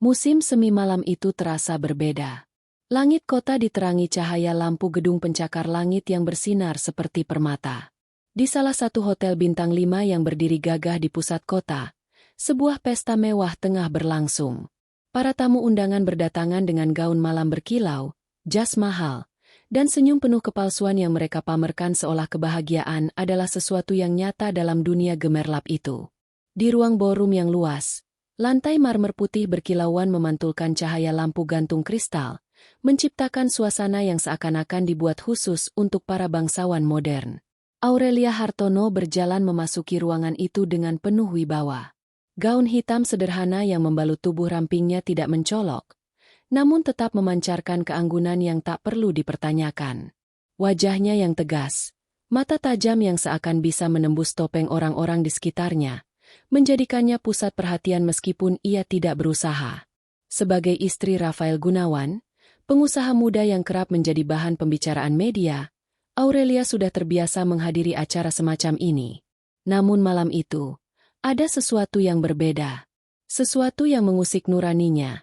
Musim semi malam itu terasa berbeda. Langit kota diterangi cahaya lampu gedung pencakar langit yang bersinar seperti permata. Di salah satu hotel bintang 5 yang berdiri gagah di pusat kota, sebuah pesta mewah tengah berlangsung. Para tamu undangan berdatangan dengan gaun malam berkilau, jas mahal, dan senyum penuh kepalsuan yang mereka pamerkan seolah kebahagiaan adalah sesuatu yang nyata dalam dunia gemerlap itu. Di ruang ballroom yang luas, lantai marmer putih berkilauan memantulkan cahaya lampu gantung kristal, menciptakan suasana yang seakan-akan dibuat khusus untuk para bangsawan modern. Aurelia Hartono berjalan memasuki ruangan itu dengan penuh wibawa. Gaun hitam sederhana yang membalut tubuh rampingnya tidak mencolok, namun tetap memancarkan keanggunan yang tak perlu dipertanyakan. Wajahnya yang tegas, mata tajam yang seakan bisa menembus topeng orang-orang di sekitarnya, menjadikannya pusat perhatian meskipun ia tidak berusaha. Sebagai istri Rafael Gunawan, pengusaha muda yang kerap menjadi bahan pembicaraan media, Aurelia sudah terbiasa menghadiri acara semacam ini. Namun malam itu, ada sesuatu yang berbeda. Sesuatu yang mengusik nuraninya,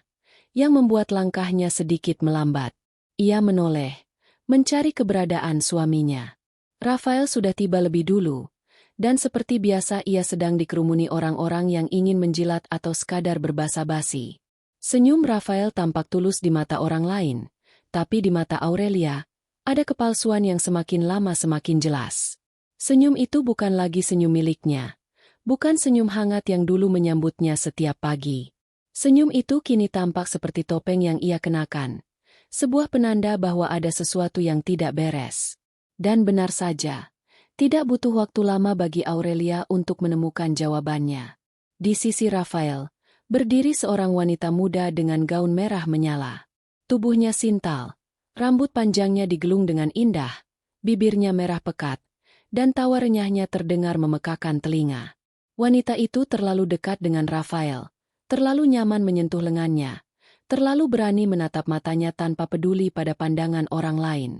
yang membuat langkahnya sedikit melambat. Ia menoleh, mencari keberadaan suaminya. Rafael sudah tiba lebih dulu, dan seperti biasa ia sedang dikerumuni orang-orang yang ingin menjilat atau sekadar berbasa-basi. Senyum Rafael tampak tulus di mata orang lain, tapi di mata Aurelia, ada kepalsuan yang semakin lama semakin jelas. Senyum itu bukan lagi senyum miliknya, bukan senyum hangat yang dulu menyambutnya setiap pagi. Senyum itu kini tampak seperti topeng yang ia kenakan, sebuah penanda bahwa ada sesuatu yang tidak beres. Dan benar saja, tidak butuh waktu lama bagi Aurelia untuk menemukan jawabannya. Di sisi Rafael, berdiri seorang wanita muda dengan gaun merah menyala. Tubuhnya sintal, rambut panjangnya digelung dengan indah, bibirnya merah pekat, dan tawa renyahnya terdengar memekakan telinga. Wanita itu terlalu dekat dengan Rafael, terlalu nyaman menyentuh lengannya, terlalu berani menatap matanya tanpa peduli pada pandangan orang lain.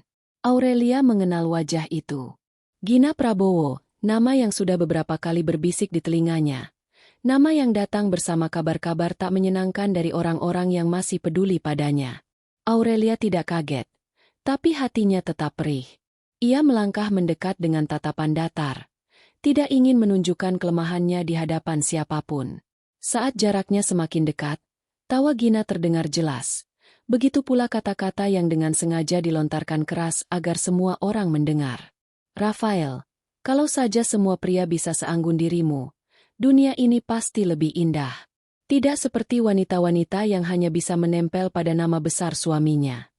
Aurelia mengenal wajah itu. Gina Prabowo, nama yang sudah beberapa kali berbisik di telinganya. Nama yang datang bersama kabar-kabar tak menyenangkan dari orang-orang yang masih peduli padanya. Aurelia tidak kaget, tapi hatinya tetap perih. Ia melangkah mendekat dengan tatapan datar, tidak ingin menunjukkan kelemahannya di hadapan siapapun. Saat jaraknya semakin dekat, tawa Gina terdengar jelas. Begitu pula kata-kata yang dengan sengaja dilontarkan keras agar semua orang mendengar. Rafael, kalau saja semua pria bisa seanggun dirimu, dunia ini pasti lebih indah. Tidak seperti wanita-wanita yang hanya bisa menempel pada nama besar suaminya.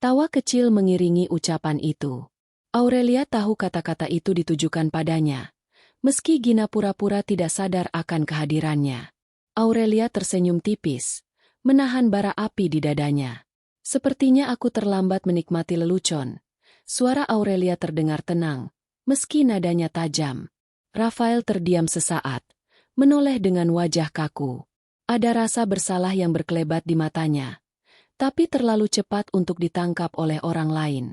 Tawa kecil mengiringi ucapan itu. Aurelia tahu kata-kata itu ditujukan padanya. Meski Gina pura-pura tidak sadar akan kehadirannya. Aurelia tersenyum tipis, menahan bara api di dadanya. Sepertinya aku terlambat menikmati lelucon. Suara Aurelia terdengar tenang, meski nadanya tajam. Rafael terdiam sesaat, menoleh dengan wajah kaku. Ada rasa bersalah yang berkelebat di matanya, tapi terlalu cepat untuk ditangkap oleh orang lain.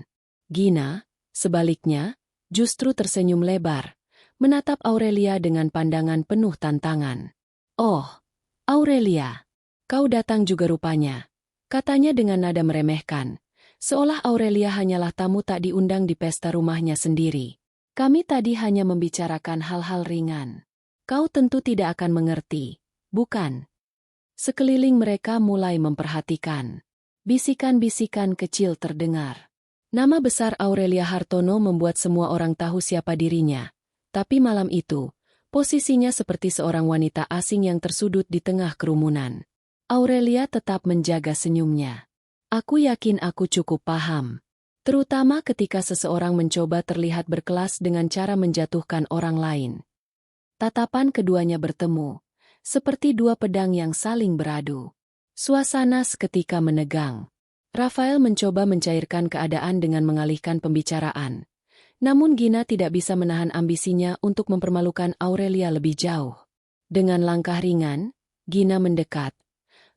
Gina, sebaliknya, justru tersenyum lebar, menatap Aurelia dengan pandangan penuh tantangan. "Oh, Aurelia, kau datang juga rupanya," katanya dengan nada meremehkan, seolah Aurelia hanyalah tamu tak diundang di pesta rumahnya sendiri. "Kami tadi hanya membicarakan hal-hal ringan. Kau tentu tidak akan mengerti, bukan?" Sekeliling mereka mulai memperhatikan. Bisikan-bisikan kecil terdengar. Nama besar Aurelia Hartono membuat semua orang tahu siapa dirinya. Tapi malam itu, posisinya seperti seorang wanita asing yang tersudut di tengah kerumunan. Aurelia tetap menjaga senyumnya. "Aku yakin aku cukup paham. Terutama ketika seseorang mencoba terlihat berkelas dengan cara menjatuhkan orang lain." Tatapan keduanya bertemu, seperti dua pedang yang saling beradu. Suasana seketika menegang. Rafael mencoba mencairkan keadaan dengan mengalihkan pembicaraan. Namun Gina tidak bisa menahan ambisinya untuk mempermalukan Aurelia lebih jauh. Dengan langkah ringan, Gina mendekat,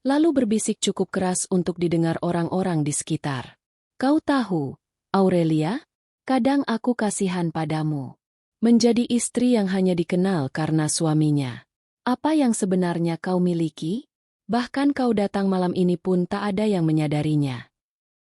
lalu berbisik cukup keras untuk didengar orang-orang di sekitar. "Kau tahu, Aurelia, kadang aku kasihan padamu. Menjadi istri yang hanya dikenal karena suaminya. Apa yang sebenarnya kau miliki? Bahkan kau datang malam ini pun tak ada yang menyadarinya.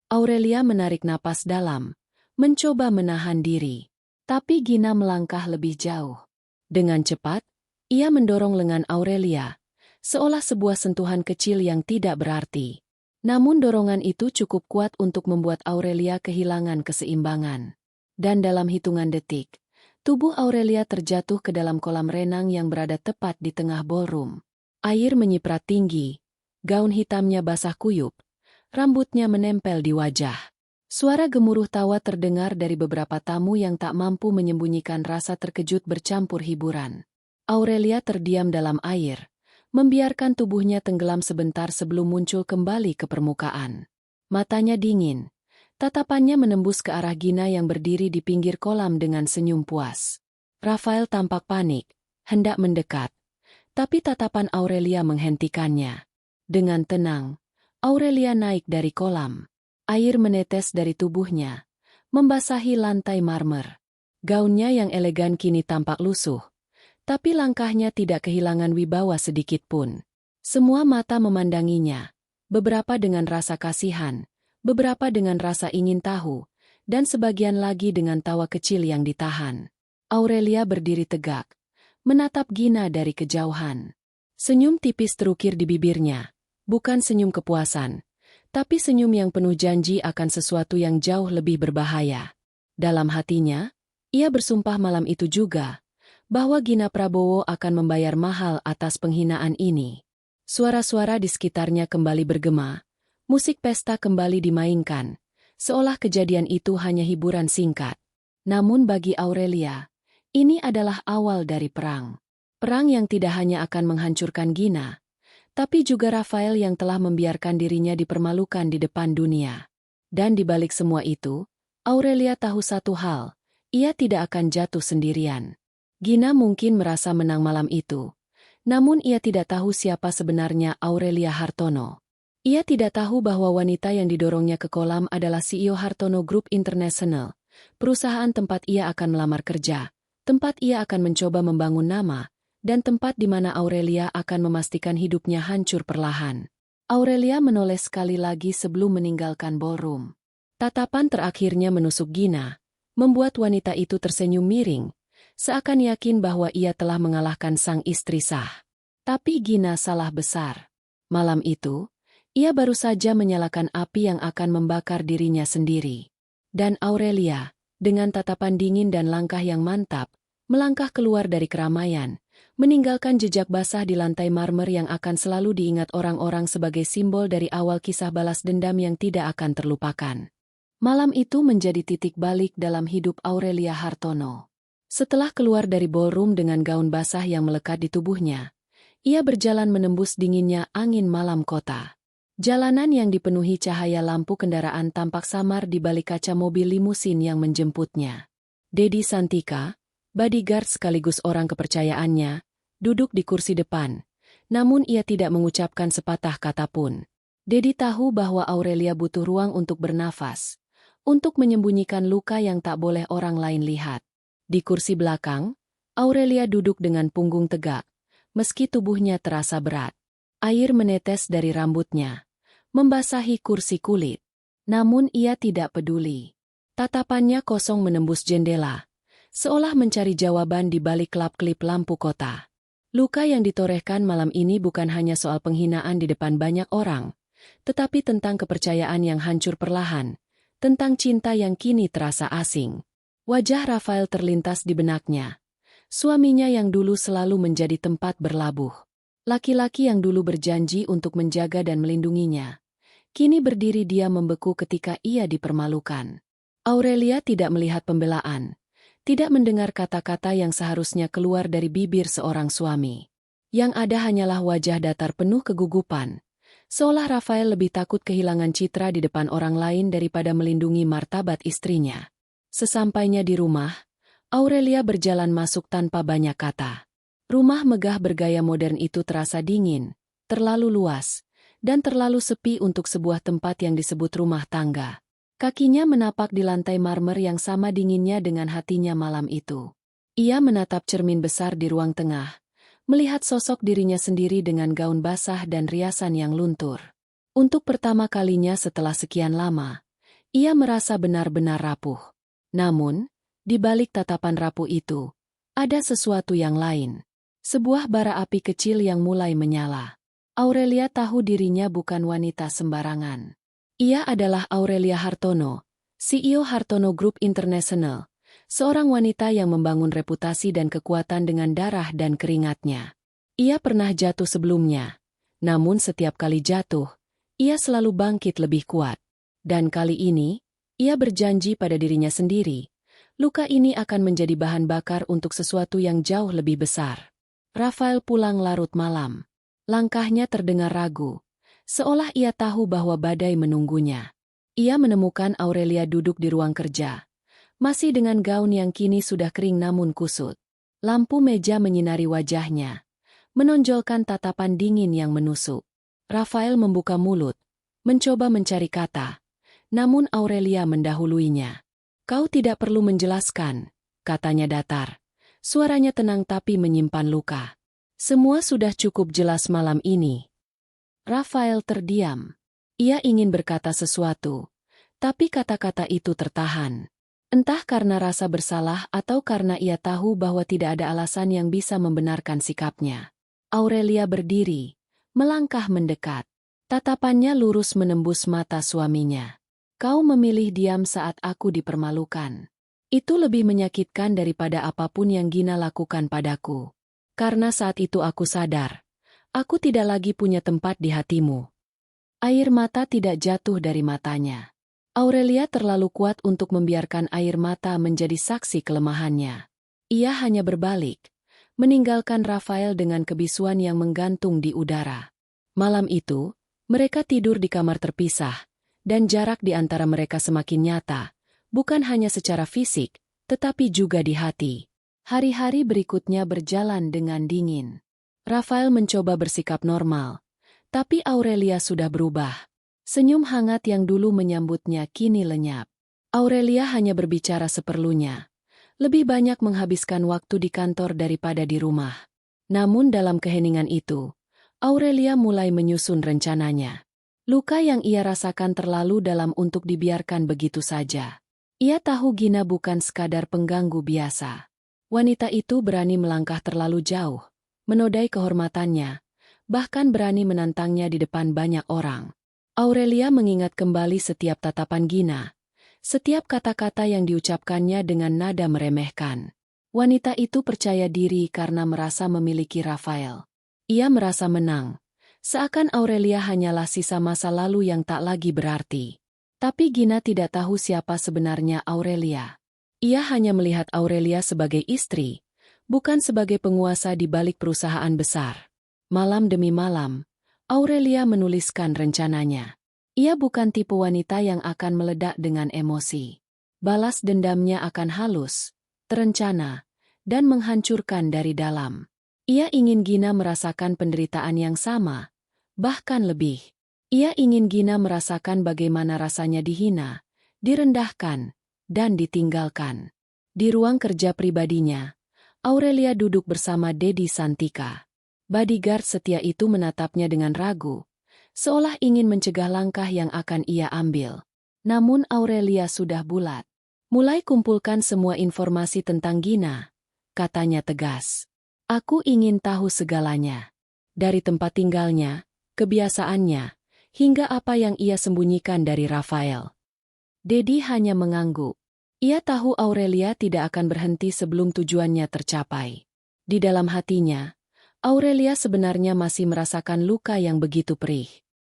Aurelia menarik napas dalam, mencoba menahan diri. Tapi Gina melangkah lebih jauh. Dengan cepat, ia mendorong lengan Aurelia, seolah sebuah sentuhan kecil yang tidak berarti. Namun dorongan itu cukup kuat untuk membuat Aurelia kehilangan keseimbangan. Dan dalam hitungan detik, tubuh Aurelia terjatuh ke dalam kolam renang yang berada tepat di tengah ballroom. Air menyiprat tinggi, gaun hitamnya basah kuyup, rambutnya menempel di wajah. Suara gemuruh tawa terdengar dari beberapa tamu yang tak mampu menyembunyikan rasa terkejut bercampur hiburan. Aurelia terdiam dalam air, membiarkan tubuhnya tenggelam sebentar sebelum muncul kembali ke permukaan. Matanya dingin, tatapannya menembus ke arah Gina yang berdiri di pinggir kolam dengan senyum puas. Rafael tampak panik, hendak mendekat, tapi tatapan Aurelia menghentikannya. Dengan tenang, Aurelia naik dari kolam. Air menetes dari tubuhnya, membasahi lantai marmer. Gaunnya yang elegan kini tampak lusuh, tapi langkahnya tidak kehilangan wibawa sedikit pun. Semua mata memandanginya, beberapa dengan rasa kasihan, beberapa dengan rasa ingin tahu, dan sebagian lagi dengan tawa kecil yang ditahan. Aurelia berdiri tegak, menatap Gina dari kejauhan. Senyum tipis terukir di bibirnya, bukan senyum kepuasan, tapi senyum yang penuh janji akan sesuatu yang jauh lebih berbahaya. Dalam hatinya, ia bersumpah malam itu juga, bahwa Gina Prabowo akan membayar mahal atas penghinaan ini. Suara-suara di sekitarnya kembali bergema, musik pesta kembali dimainkan, seolah kejadian itu hanya hiburan singkat. Namun bagi Aurelia, ini adalah awal dari perang. Perang yang tidak hanya akan menghancurkan Gina, tapi juga Rafael yang telah membiarkan dirinya dipermalukan di depan dunia. Dan di balik semua itu, Aurelia tahu satu hal, ia tidak akan jatuh sendirian. Gina mungkin merasa menang malam itu, namun ia tidak tahu siapa sebenarnya Aurelia Hartono. Ia tidak tahu bahwa wanita yang didorongnya ke kolam adalah CEO Hartono Group International, perusahaan tempat ia akan melamar kerja, tempat ia akan mencoba membangun nama, dan tempat di mana Aurelia akan memastikan hidupnya hancur perlahan. Aurelia menoleh sekali lagi sebelum meninggalkan ballroom. Tatapan terakhirnya menusuk Gina, membuat wanita itu tersenyum miring, seakan yakin bahwa ia telah mengalahkan sang istri sah. Tapi Gina salah besar. Malam itu, ia baru saja menyalakan api yang akan membakar dirinya sendiri. Dan Aurelia, dengan tatapan dingin dan langkah yang mantap, melangkah keluar dari keramaian, meninggalkan jejak basah di lantai marmer yang akan selalu diingat orang-orang sebagai simbol dari awal kisah balas dendam yang tidak akan terlupakan. Malam itu menjadi titik balik dalam hidup Aurelia Hartono. Setelah keluar dari ballroom dengan gaun basah yang melekat di tubuhnya, ia berjalan menembus dinginnya angin malam kota. Jalanan yang dipenuhi cahaya lampu kendaraan tampak samar di balik kaca mobil limusin yang menjemputnya. Dedi Santika, bodyguard sekaligus orang kepercayaannya, duduk di kursi depan, namun ia tidak mengucapkan sepatah kata pun. Dedi tahu bahwa Aurelia butuh ruang untuk bernafas, untuk menyembunyikan luka yang tak boleh orang lain lihat. Di kursi belakang, Aurelia duduk dengan punggung tegak, meski tubuhnya terasa berat. Air menetes dari rambutnya, membasahi kursi kulit. Namun ia tidak peduli. Tatapannya kosong menembus jendela, seolah mencari jawaban di balik kelap-kelip lampu kota. Luka yang ditorehkan malam ini bukan hanya soal penghinaan di depan banyak orang, tetapi tentang kepercayaan yang hancur perlahan, tentang cinta yang kini terasa asing. Wajah Rafael terlintas di benaknya. Suaminya yang dulu selalu menjadi tempat berlabuh. Laki-laki yang dulu berjanji untuk menjaga dan melindunginya. Kini berdiri diam membeku ketika ia dipermalukan. Aurelia tidak melihat pembelaan. Tidak mendengar kata-kata yang seharusnya keluar dari bibir seorang suami. Yang ada hanyalah wajah datar penuh kegugupan. Seolah Rafael lebih takut kehilangan citra di depan orang lain daripada melindungi martabat istrinya. Sesampainya di rumah, Aurelia berjalan masuk tanpa banyak kata. Rumah megah bergaya modern itu terasa dingin, terlalu luas, dan terlalu sepi untuk sebuah tempat yang disebut rumah tangga. Kakinya menapak di lantai marmer yang sama dinginnya dengan hatinya malam itu. Ia menatap cermin besar di ruang tengah, melihat sosok dirinya sendiri dengan gaun basah dan riasan yang luntur. Untuk pertama kalinya setelah sekian lama, ia merasa benar-benar rapuh. Namun, di balik tatapan rapuh itu, ada sesuatu yang lain. Sebuah bara api kecil yang mulai menyala. Aurelia tahu dirinya bukan wanita sembarangan. Ia adalah Aurelia Hartono, CEO Hartono Group International, seorang wanita yang membangun reputasi dan kekuatan dengan darah dan keringatnya. Ia pernah jatuh sebelumnya, namun setiap kali jatuh, ia selalu bangkit lebih kuat. Dan kali ini, ia berjanji pada dirinya sendiri, luka ini akan menjadi bahan bakar untuk sesuatu yang jauh lebih besar. Rafael pulang larut malam. Langkahnya terdengar ragu, seolah ia tahu bahwa badai menunggunya. Ia menemukan Aurelia duduk di ruang kerja, masih dengan gaun yang kini sudah kering namun kusut. Lampu meja menyinari wajahnya, menonjolkan tatapan dingin yang menusuk. Rafael membuka mulut, mencoba mencari kata, namun Aurelia mendahuluinya. "Kau tidak perlu menjelaskan," katanya datar. Suaranya tenang tapi menyimpan luka. "Semua sudah cukup jelas malam ini." Rafael terdiam. Ia ingin berkata sesuatu, tapi kata-kata itu tertahan. Entah karena rasa bersalah atau karena ia tahu bahwa tidak ada alasan yang bisa membenarkan sikapnya. Aurelia berdiri, melangkah mendekat. Tatapannya lurus menembus mata suaminya. "Kau memilih diam saat aku dipermalukan. Itu lebih menyakitkan daripada apapun yang Gina lakukan padaku. Karena saat itu aku sadar, aku tidak lagi punya tempat di hatimu." Air mata tidak jatuh dari matanya. Aurelia terlalu kuat untuk membiarkan air mata menjadi saksi kelemahannya. Ia hanya berbalik, meninggalkan Rafael dengan kebisuan yang menggantung di udara. Malam itu, mereka tidur di kamar terpisah, dan jarak di antara mereka semakin nyata, bukan hanya secara fisik, tetapi juga di hati. Hari-hari berikutnya berjalan dengan dingin. Rafael mencoba bersikap normal, tapi Aurelia sudah berubah. Senyum hangat yang dulu menyambutnya kini lenyap. Aurelia hanya berbicara seperlunya, lebih banyak menghabiskan waktu di kantor daripada di rumah. Namun dalam keheningan itu, Aurelia mulai menyusun rencananya. Luka yang ia rasakan terlalu dalam untuk dibiarkan begitu saja. Ia tahu Gina bukan sekadar pengganggu biasa. Wanita itu berani melangkah terlalu jauh, menodai kehormatannya, bahkan berani menantangnya di depan banyak orang. Aurelia mengingat kembali setiap tatapan Gina, setiap kata-kata yang diucapkannya dengan nada meremehkan. Wanita itu percaya diri karena merasa memiliki Rafael. Ia merasa menang, seakan Aurelia hanyalah sisa masa lalu yang tak lagi berarti. Tapi Gina tidak tahu siapa sebenarnya Aurelia. Ia hanya melihat Aurelia sebagai istri, bukan sebagai penguasa di balik perusahaan besar. Malam demi malam, Aurelia menuliskan rencananya. Ia bukan tipe wanita yang akan meledak dengan emosi. Balas dendamnya akan halus, terencana, dan menghancurkan dari dalam. Ia ingin Gina merasakan penderitaan yang sama, bahkan lebih. Ia ingin Gina merasakan bagaimana rasanya dihina, direndahkan, dan ditinggalkan. Di ruang kerja pribadinya, Aurelia duduk bersama Dedi Santika. Bodyguard setia itu menatapnya dengan ragu, seolah ingin mencegah langkah yang akan ia ambil. Namun Aurelia sudah bulat. "Mulai kumpulkan semua informasi tentang Gina," katanya tegas. "Aku ingin tahu segalanya. Dari tempat tinggalnya, kebiasaannya, hingga apa yang ia sembunyikan dari Rafael." Dedi hanya mengangguk. Ia tahu Aurelia tidak akan berhenti sebelum tujuannya tercapai. Di dalam hatinya, Aurelia sebenarnya masih merasakan luka yang begitu perih.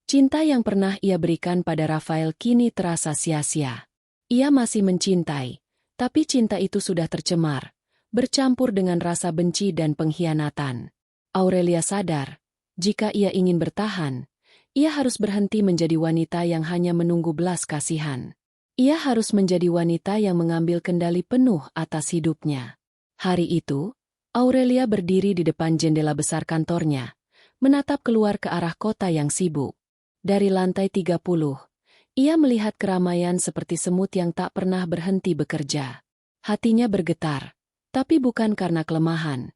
Cinta yang pernah ia berikan pada Rafael kini terasa sia-sia. Ia masih mencintai, tapi cinta itu sudah tercemar, bercampur dengan rasa benci dan pengkhianatan. Aurelia sadar, jika ia ingin bertahan, ia harus berhenti menjadi wanita yang hanya menunggu belas kasihan. Ia harus menjadi wanita yang mengambil kendali penuh atas hidupnya. Hari itu, Aurelia berdiri di depan jendela besar kantornya, menatap keluar ke arah kota yang sibuk. Dari lantai 30, ia melihat keramaian seperti semut yang tak pernah berhenti bekerja. Hatinya bergetar, tapi bukan karena kelemahan,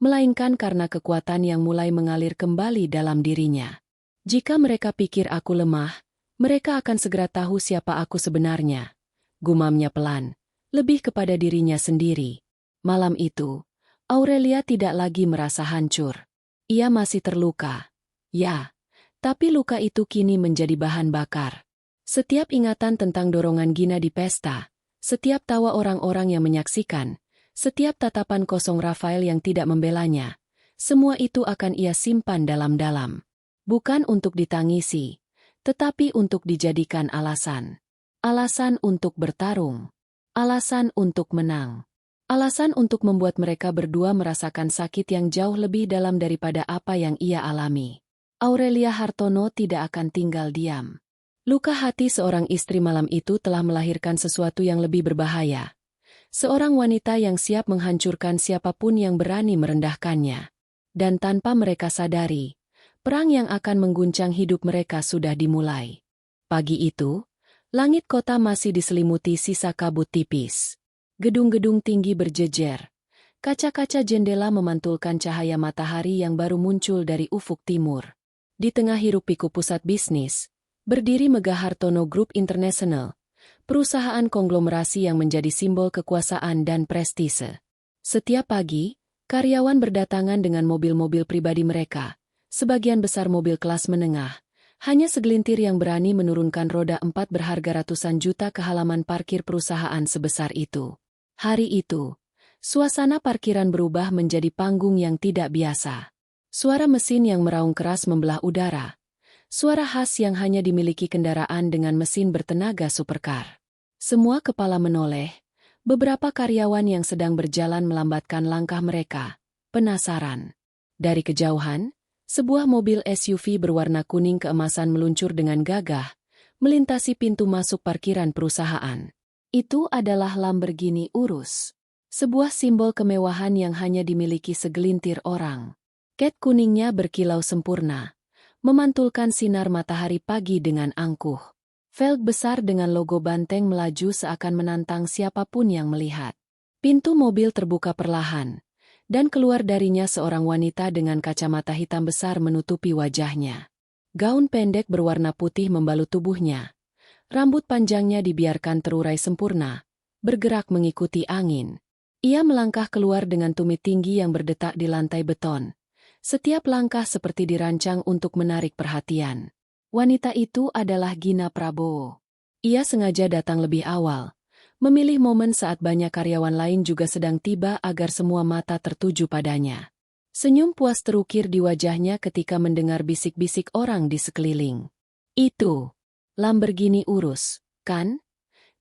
melainkan karena kekuatan yang mulai mengalir kembali dalam dirinya. Jika mereka pikir aku lemah, mereka akan segera tahu siapa aku sebenarnya. Gumamnya pelan, lebih kepada dirinya sendiri. Malam itu, Aurelia tidak lagi merasa hancur. Ia masih terluka. Ya, tapi luka itu kini menjadi bahan bakar. Setiap ingatan tentang dorongan Gina di pesta, setiap tawa orang-orang yang menyaksikan, setiap tatapan kosong Rafael yang tidak membelanya, semua itu akan ia simpan dalam-dalam. Bukan untuk ditangisi, tetapi untuk dijadikan alasan. Alasan untuk bertarung. Alasan untuk menang. Alasan untuk membuat mereka berdua merasakan sakit yang jauh lebih dalam daripada apa yang ia alami. Aurelia Hartono tidak akan tinggal diam. Luka hati seorang istri malam itu telah melahirkan sesuatu yang lebih berbahaya. Seorang wanita yang siap menghancurkan siapapun yang berani merendahkannya. Dan tanpa mereka sadari, perang yang akan mengguncang hidup mereka sudah dimulai. Pagi itu, langit kota masih diselimuti sisa kabut tipis. Gedung-gedung tinggi berjejer. Kaca-kaca jendela memantulkan cahaya matahari yang baru muncul dari ufuk timur. Di tengah hiruk-pikuk pusat bisnis, berdiri megah Hartono Group International, perusahaan konglomerasi yang menjadi simbol kekuasaan dan prestise. Setiap pagi, karyawan berdatangan dengan mobil-mobil pribadi mereka, sebagian besar mobil kelas menengah. Hanya segelintir yang berani menurunkan roda 4 berharga ratusan juta ke halaman parkir perusahaan sebesar itu. Hari itu, suasana parkiran berubah menjadi panggung yang tidak biasa. Suara mesin yang meraung keras membelah udara. Suara khas yang hanya dimiliki kendaraan dengan mesin bertenaga supercar. Semua kepala menoleh. Beberapa karyawan yang sedang berjalan melambatkan langkah mereka, penasaran. Dari kejauhan, sebuah mobil SUV berwarna kuning keemasan meluncur dengan gagah, melintasi pintu masuk parkiran perusahaan. Itu adalah Lamborghini Urus. Sebuah simbol kemewahan yang hanya dimiliki segelintir orang. Cat kuningnya berkilau sempurna, memantulkan sinar matahari pagi dengan angkuh. Velg besar dengan logo banteng melaju seakan menantang siapapun yang melihat. Pintu mobil terbuka perlahan, dan keluar darinya seorang wanita dengan kacamata hitam besar menutupi wajahnya. Gaun pendek berwarna putih membalut tubuhnya. Rambut panjangnya dibiarkan terurai sempurna, bergerak mengikuti angin. Ia melangkah keluar dengan tumit tinggi yang berdetak di lantai beton. Setiap langkah seperti dirancang untuk menarik perhatian. Wanita itu adalah Gina Prabowo. Ia sengaja datang lebih awal, memilih momen saat banyak karyawan lain juga sedang tiba agar semua mata tertuju padanya. Senyum puas terukir di wajahnya ketika mendengar bisik-bisik orang di sekeliling. Itu Lamborghini Urus, kan?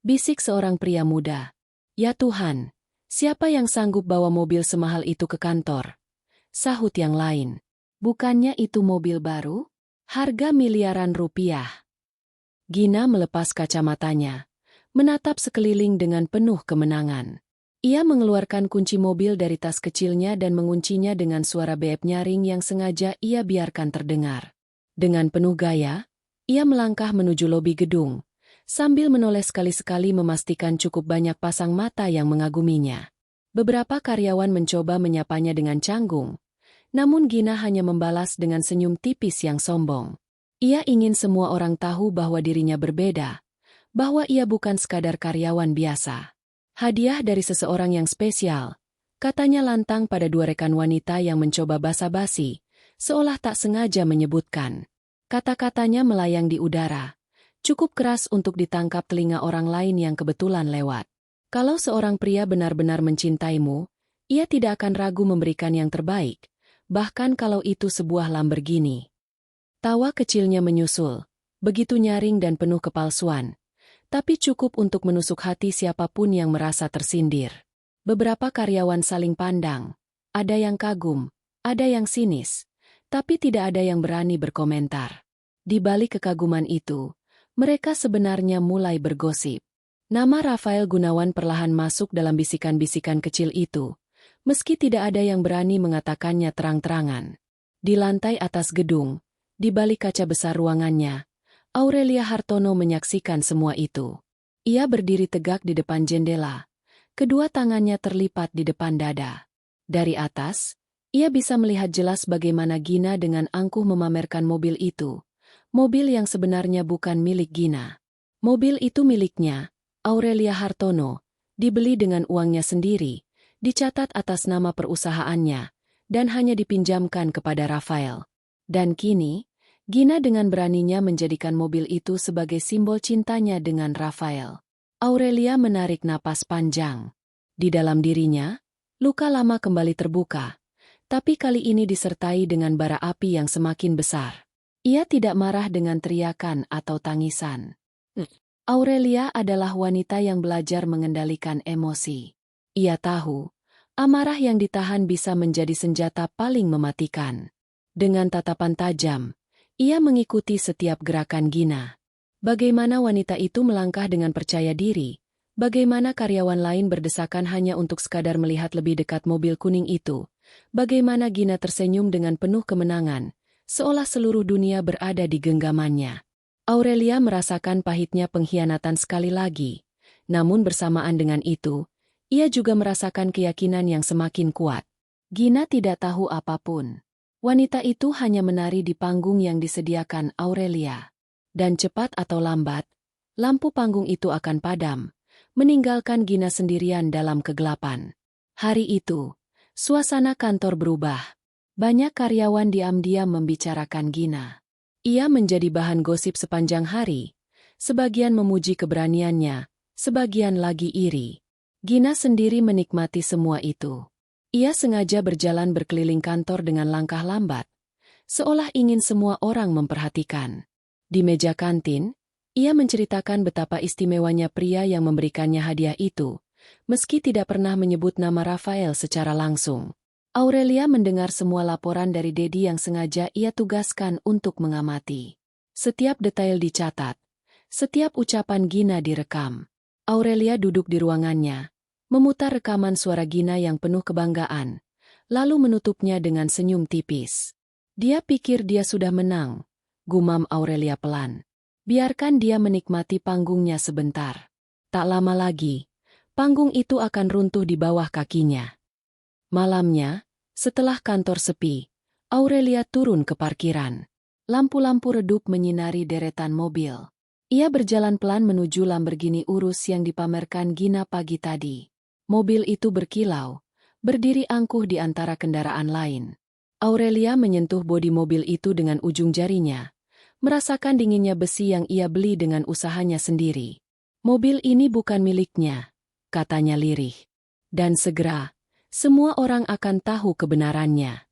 Bisik seorang pria muda. Ya Tuhan, siapa yang sanggup bawa mobil semahal itu ke kantor? Sahut yang lain. Bukannya itu mobil baru? Harga miliaran rupiah. Gina melepas kacamatanya, menatap sekeliling dengan penuh kemenangan. Ia mengeluarkan kunci mobil dari tas kecilnya dan menguncinya dengan suara beep nyaring yang sengaja ia biarkan terdengar. Dengan penuh gaya, ia melangkah menuju lobi gedung, sambil menoleh sekali-sekali memastikan cukup banyak pasang mata yang mengaguminya. Beberapa karyawan mencoba menyapanya dengan canggung, namun Gina hanya membalas dengan senyum tipis yang sombong. Ia ingin semua orang tahu bahwa dirinya berbeda, bahwa ia bukan sekadar karyawan biasa. Hadiah dari seseorang yang spesial, katanya lantang pada dua rekan wanita yang mencoba basa-basi, seolah tak sengaja menyebutkan. Kata-katanya melayang di udara, cukup keras untuk ditangkap telinga orang lain yang kebetulan lewat. Kalau seorang pria benar-benar mencintaimu, ia tidak akan ragu memberikan yang terbaik, bahkan kalau itu sebuah Lamborghini. Tawa kecilnya menyusul, begitu nyaring dan penuh kepalsuan, tapi cukup untuk menusuk hati siapapun yang merasa tersindir. Beberapa karyawan saling pandang, ada yang kagum, ada yang sinis, tapi tidak ada yang berani berkomentar. Di balik kekaguman itu, mereka sebenarnya mulai bergosip. Nama Rafael Gunawan perlahan masuk dalam bisikan-bisikan kecil itu, meski tidak ada yang berani mengatakannya terang-terangan. Di lantai atas gedung, di balik kaca besar ruangannya, Aurelia Hartono menyaksikan semua itu. Ia berdiri tegak di depan jendela, kedua tangannya terlipat di depan dada. Dari atas, Ia bisa melihat jelas bagaimana Gina dengan angkuh memamerkan mobil itu. Mobil yang sebenarnya bukan milik Gina. Mobil itu miliknya, Aurelia Hartono, dibeli dengan uangnya sendiri, dicatat atas nama perusahaannya, dan hanya dipinjamkan kepada Rafael. Dan kini, Gina dengan beraninya menjadikan mobil itu sebagai simbol cintanya dengan Rafael. Aurelia menarik napas panjang. Di dalam dirinya, luka lama kembali terbuka. Tapi kali ini disertai dengan bara api yang semakin besar. Ia tidak marah dengan teriakan atau tangisan. Aurelia adalah wanita yang belajar mengendalikan emosi. Ia tahu, amarah yang ditahan bisa menjadi senjata paling mematikan. Dengan tatapan tajam, ia mengikuti setiap gerakan Gina. Bagaimana wanita itu melangkah dengan percaya diri, bagaimana karyawan lain berdesakan hanya untuk sekadar melihat lebih dekat mobil kuning itu. Bagaimana Gina tersenyum dengan penuh kemenangan, seolah seluruh dunia berada di genggamannya. Aurelia merasakan pahitnya pengkhianatan sekali lagi. Namun bersamaan dengan itu, ia juga merasakan keyakinan yang semakin kuat. Gina tidak tahu apapun. Wanita itu hanya menari di panggung yang disediakan Aurelia. Dan cepat atau lambat, lampu panggung itu akan padam, meninggalkan Gina sendirian dalam kegelapan. Hari itu, suasana kantor berubah. Banyak karyawan diam-diam membicarakan Gina. Ia menjadi bahan gosip sepanjang hari. Sebagian memuji keberaniannya, sebagian lagi iri. Gina sendiri menikmati semua itu. Ia sengaja berjalan berkeliling kantor dengan langkah lambat, seolah ingin semua orang memperhatikan. Di meja kantin, ia menceritakan betapa istimewanya pria yang memberikannya hadiah itu, meski tidak pernah menyebut nama Rafael secara langsung. Aurelia mendengar semua laporan dari Dedi yang sengaja ia tugaskan untuk mengamati. Setiap detail dicatat, setiap ucapan Gina direkam. Aurelia duduk di ruangannya, memutar rekaman suara Gina yang penuh kebanggaan, lalu menutupnya dengan senyum tipis. Dia pikir dia sudah menang, gumam Aurelia pelan. Biarkan dia menikmati panggungnya sebentar. Tak lama lagi, panggung itu akan runtuh di bawah kakinya. Malamnya, setelah kantor sepi, Aurelia turun ke parkiran. Lampu-lampu redup menyinari deretan mobil. Ia berjalan pelan menuju Lamborghini Urus yang dipamerkan Gina pagi tadi. Mobil itu berkilau, berdiri angkuh di antara kendaraan lain. Aurelia menyentuh bodi mobil itu dengan ujung jarinya, merasakan dinginnya besi yang ia beli dengan usahanya sendiri. Mobil ini bukan miliknya, katanya lirih. Dan segera, semua orang akan tahu kebenarannya.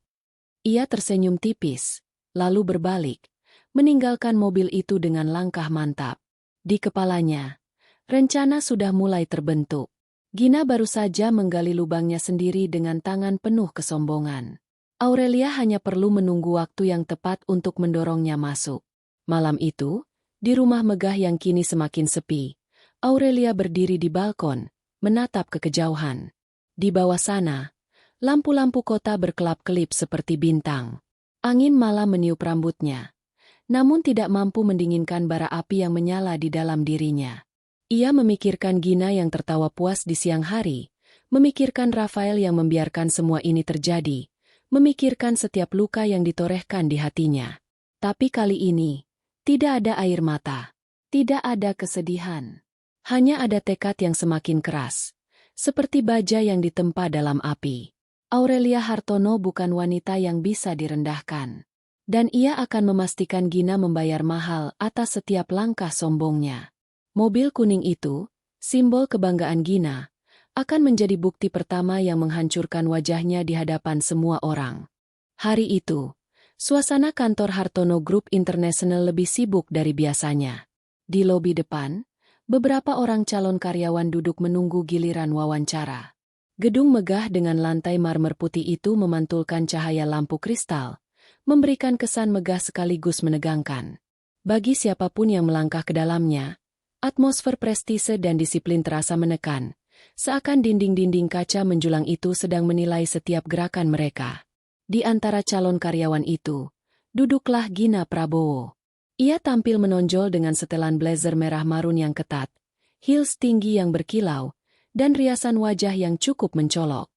Ia tersenyum tipis, lalu berbalik, meninggalkan mobil itu dengan langkah mantap. Di kepalanya, rencana sudah mulai terbentuk. Gina baru saja menggali lubangnya sendiri dengan tangan penuh kesombongan. Aurelia hanya perlu menunggu waktu yang tepat untuk mendorongnya masuk. Malam itu, di rumah megah yang kini semakin sepi, Aurelia berdiri di balkon, menatap ke kejauhan. Di bawah sana, lampu-lampu kota berkelap-kelip seperti bintang. Angin malam meniup rambutnya, namun tidak mampu mendinginkan bara api yang menyala di dalam dirinya. Ia memikirkan Gina yang tertawa puas di siang hari, memikirkan Rafael yang membiarkan semua ini terjadi, memikirkan setiap luka yang ditorehkan di hatinya. Tapi kali ini, tidak ada air mata, tidak ada kesedihan. Hanya ada tekad yang semakin keras, seperti baja yang ditempa dalam api. Aurelia Hartono bukan wanita yang bisa direndahkan. Dan ia akan memastikan Gina membayar mahal atas setiap langkah sombongnya. Mobil kuning itu, simbol kebanggaan Gina, akan menjadi bukti pertama yang menghancurkan wajahnya di hadapan semua orang. Hari itu, suasana kantor Hartono Group International lebih sibuk dari biasanya. Di lobi depan, beberapa orang calon karyawan duduk menunggu giliran wawancara. Gedung megah dengan lantai marmer putih itu memantulkan cahaya lampu kristal, memberikan kesan megah sekaligus menegangkan. Bagi siapapun yang melangkah ke dalamnya, atmosfer prestise dan disiplin terasa menekan, seakan dinding-dinding kaca menjulang itu sedang menilai setiap gerakan mereka. Di antara calon karyawan itu, duduklah Gina Prabowo. Ia tampil menonjol dengan setelan blazer merah marun yang ketat, heels tinggi yang berkilau, dan riasan wajah yang cukup mencolok.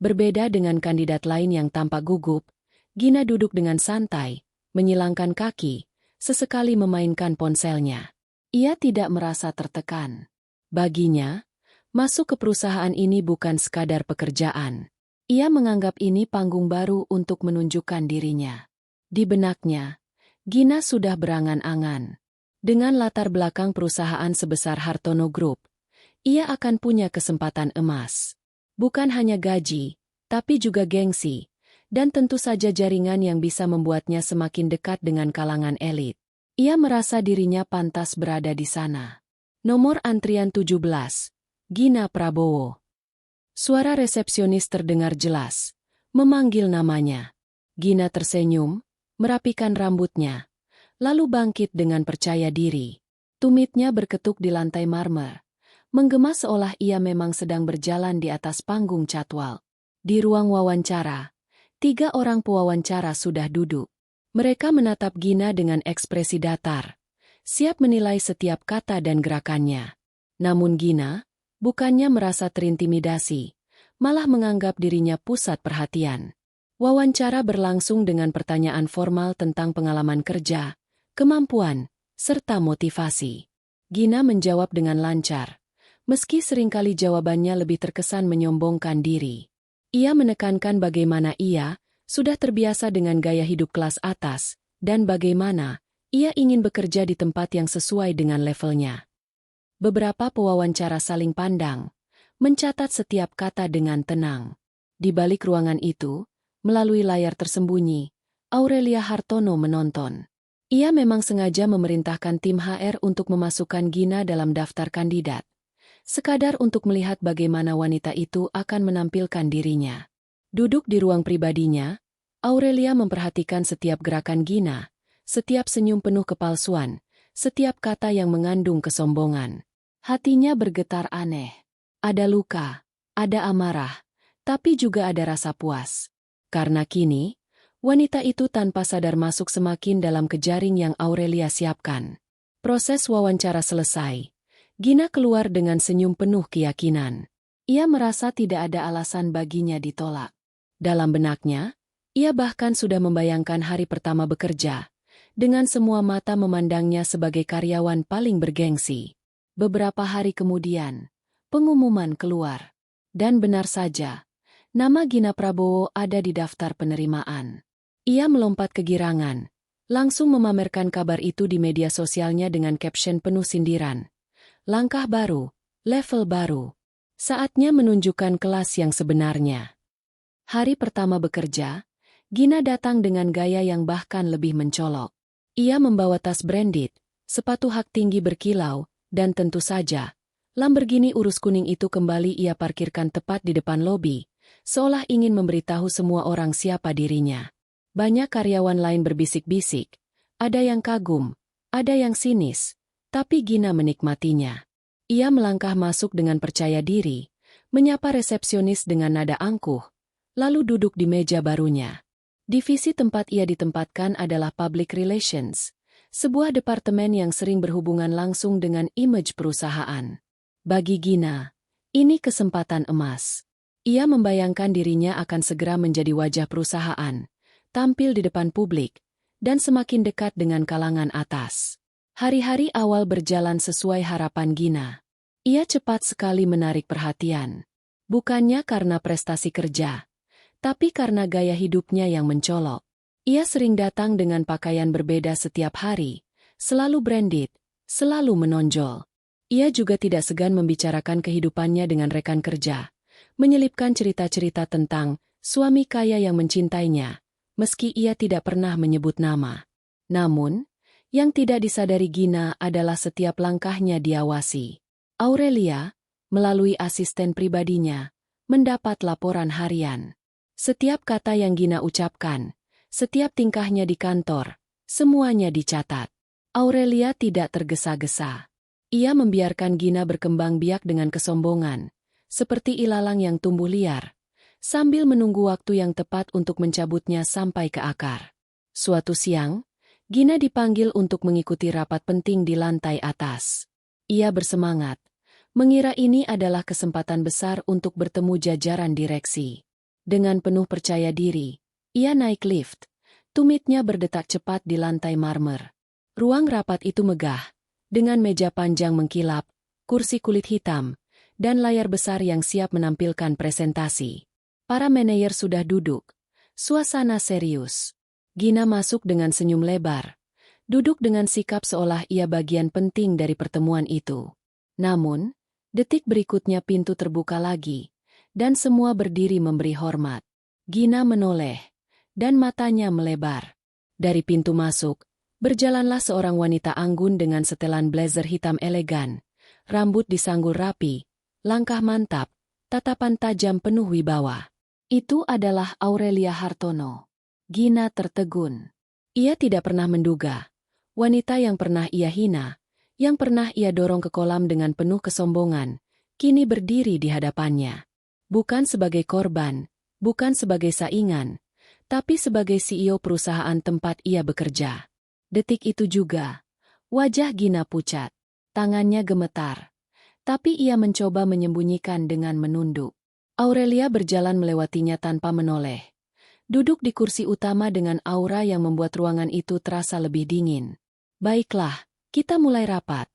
Berbeda dengan kandidat lain yang tampak gugup, Gina duduk dengan santai, menyilangkan kaki, sesekali memainkan ponselnya. Ia tidak merasa tertekan. Baginya, masuk ke perusahaan ini bukan sekadar pekerjaan. Ia menganggap ini panggung baru untuk menunjukkan dirinya. Di benaknya, Gina sudah berangan-angan. Dengan latar belakang perusahaan sebesar Hartono Group, ia akan punya kesempatan emas. Bukan hanya gaji, tapi juga gengsi, dan tentu saja jaringan yang bisa membuatnya semakin dekat dengan kalangan elit. Ia merasa dirinya pantas berada di sana. Nomor antrian 17, Gina Prabowo. Suara resepsionis terdengar jelas, memanggil namanya. Gina tersenyum, merapikan rambutnya, lalu bangkit dengan percaya diri. Tumitnya berketuk di lantai marmer, menggema seolah ia memang sedang berjalan di atas panggung catwalk. Di ruang wawancara, 3 orang pewawancara sudah duduk. Mereka menatap Gina dengan ekspresi datar, siap menilai setiap kata dan gerakannya. Namun Gina, bukannya merasa terintimidasi, malah menganggap dirinya pusat perhatian. Wawancara berlangsung dengan pertanyaan formal tentang pengalaman kerja, kemampuan, serta motivasi. Gina menjawab dengan lancar, meski seringkali jawabannya lebih terkesan menyombongkan diri. Ia menekankan bagaimana ia sudah terbiasa dengan gaya hidup kelas atas, dan bagaimana ia ingin bekerja di tempat yang sesuai dengan levelnya. Beberapa pewawancara saling pandang, mencatat setiap kata dengan tenang. Di balik ruangan itu, melalui layar tersembunyi, Aurelia Hartono menonton. Ia memang sengaja memerintahkan tim HR untuk memasukkan Gina dalam daftar kandidat, sekadar untuk melihat bagaimana wanita itu akan menampilkan dirinya. Duduk di ruang pribadinya, Aurelia memperhatikan setiap gerakan Gina, setiap senyum penuh kepalsuan, setiap kata yang mengandung kesombongan. Hatinya bergetar aneh. Ada luka, ada amarah, tapi juga ada rasa puas. Karena kini, wanita itu tanpa sadar masuk semakin dalam kejaring yang Aurelia siapkan. Proses wawancara selesai. Gina keluar dengan senyum penuh keyakinan. Ia merasa tidak ada alasan baginya ditolak. Dalam benaknya, ia bahkan sudah membayangkan hari pertama bekerja, dengan semua mata memandangnya sebagai karyawan paling bergengsi. Beberapa hari kemudian, pengumuman keluar. Dan benar saja, nama Gina Prabowo ada di daftar penerimaan. Ia melompat kegirangan, langsung memamerkan kabar itu di media sosialnya dengan caption penuh sindiran. Langkah baru, level baru. Saatnya menunjukkan kelas yang sebenarnya. Hari pertama bekerja, Gina datang dengan gaya yang bahkan lebih mencolok. Ia membawa tas branded, sepatu hak tinggi berkilau, dan tentu saja, Lamborghini urus kuning itu kembali ia parkirkan tepat di depan lobi, seolah ingin memberitahu semua orang siapa dirinya. Banyak karyawan lain berbisik-bisik, ada yang kagum, ada yang sinis, tapi Gina menikmatinya. Ia melangkah masuk dengan percaya diri, menyapa resepsionis dengan nada angkuh, lalu duduk di meja barunya. Divisi tempat ia ditempatkan adalah Public Relations, sebuah departemen yang sering berhubungan langsung dengan image perusahaan. Bagi Gina, ini kesempatan emas. Ia membayangkan dirinya akan segera menjadi wajah perusahaan, tampil di depan publik, dan semakin dekat dengan kalangan atas. Hari-hari awal berjalan sesuai harapan Gina. Ia cepat sekali menarik perhatian. Bukannya karena prestasi kerja, tapi karena gaya hidupnya yang mencolok. Ia sering datang dengan pakaian berbeda setiap hari, selalu branded, selalu menonjol. Ia juga tidak segan membicarakan kehidupannya dengan rekan kerja, menyelipkan cerita-cerita tentang suami kaya yang mencintainya, meski ia tidak pernah menyebut nama. Namun, yang tidak disadari Gina adalah setiap langkahnya diawasi. Aurelia, melalui asisten pribadinya, mendapat laporan harian. Setiap kata yang Gina ucapkan, setiap tingkahnya di kantor, semuanya dicatat. Aurelia tidak tergesa-gesa. Ia membiarkan Gina berkembang biak dengan kesombongan, seperti ilalang yang tumbuh liar, sambil menunggu waktu yang tepat untuk mencabutnya sampai ke akar. Suatu siang, Gina dipanggil untuk mengikuti rapat penting di lantai atas. Ia bersemangat, mengira ini adalah kesempatan besar untuk bertemu jajaran direksi. Dengan penuh percaya diri, ia naik lift. Tumitnya berdetak cepat di lantai marmer. Ruang rapat itu megah, dengan meja panjang mengkilap, kursi kulit hitam, dan layar besar yang siap menampilkan presentasi. Para manajer sudah duduk. Suasana serius. Gina masuk dengan senyum lebar. Duduk dengan sikap seolah ia bagian penting dari pertemuan itu. Namun, detik berikutnya pintu terbuka lagi, dan semua berdiri memberi hormat. Gina menoleh, dan matanya melebar. Dari pintu masuk, berjalanlah seorang wanita anggun dengan setelan blazer hitam elegan, rambut disanggul rapi, langkah mantap, tatapan tajam penuh wibawa. Itu adalah Aurelia Hartono. Gina tertegun. Ia tidak pernah menduga, wanita yang pernah ia hina, yang pernah ia dorong ke kolam dengan penuh kesombongan, kini berdiri di hadapannya. Bukan sebagai korban, bukan sebagai saingan, tapi sebagai CEO perusahaan tempat ia bekerja. Detik itu juga, wajah Gina pucat, tangannya gemetar. Tapi ia mencoba menyembunyikan dengan menunduk. Aurelia berjalan melewatinya tanpa menoleh. Duduk di kursi utama dengan aura yang membuat ruangan itu terasa lebih dingin. Baiklah, kita mulai rapat.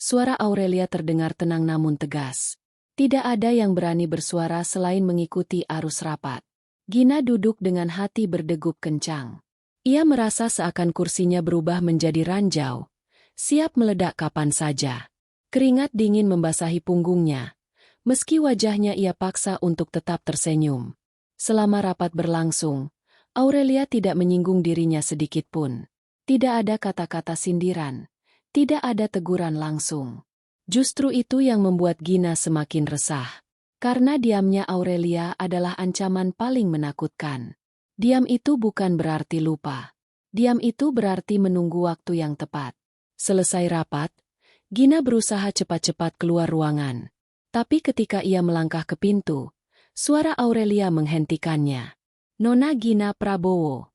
Suara Aurelia terdengar tenang namun tegas. Tidak ada yang berani bersuara selain mengikuti arus rapat. Gina duduk dengan hati berdegup kencang. Ia merasa seakan kursinya berubah menjadi ranjau, siap meledak kapan saja. Keringat dingin membasahi punggungnya. Meski wajahnya ia paksa untuk tetap tersenyum. Selama rapat berlangsung, Aurelia tidak menyinggung dirinya sedikit pun. Tidak ada kata-kata sindiran. Tidak ada teguran langsung. Justru itu yang membuat Gina semakin resah. Karena diamnya Aurelia adalah ancaman paling menakutkan. Diam itu bukan berarti lupa. Diam itu berarti menunggu waktu yang tepat. Selesai rapat, Gina berusaha cepat-cepat keluar ruangan. Tapi ketika ia melangkah ke pintu, suara Aurelia menghentikannya. Nona Gina Prabowo.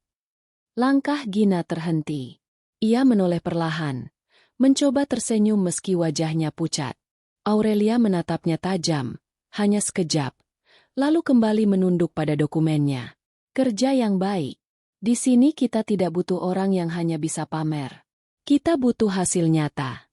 Langkah Gina terhenti. Ia menoleh perlahan, mencoba tersenyum meski wajahnya pucat. Aurelia menatapnya tajam, hanya sekejap, lalu kembali menunduk pada dokumennya. Kerja yang baik. Di sini kita tidak butuh orang yang hanya bisa pamer. Kita butuh hasil nyata.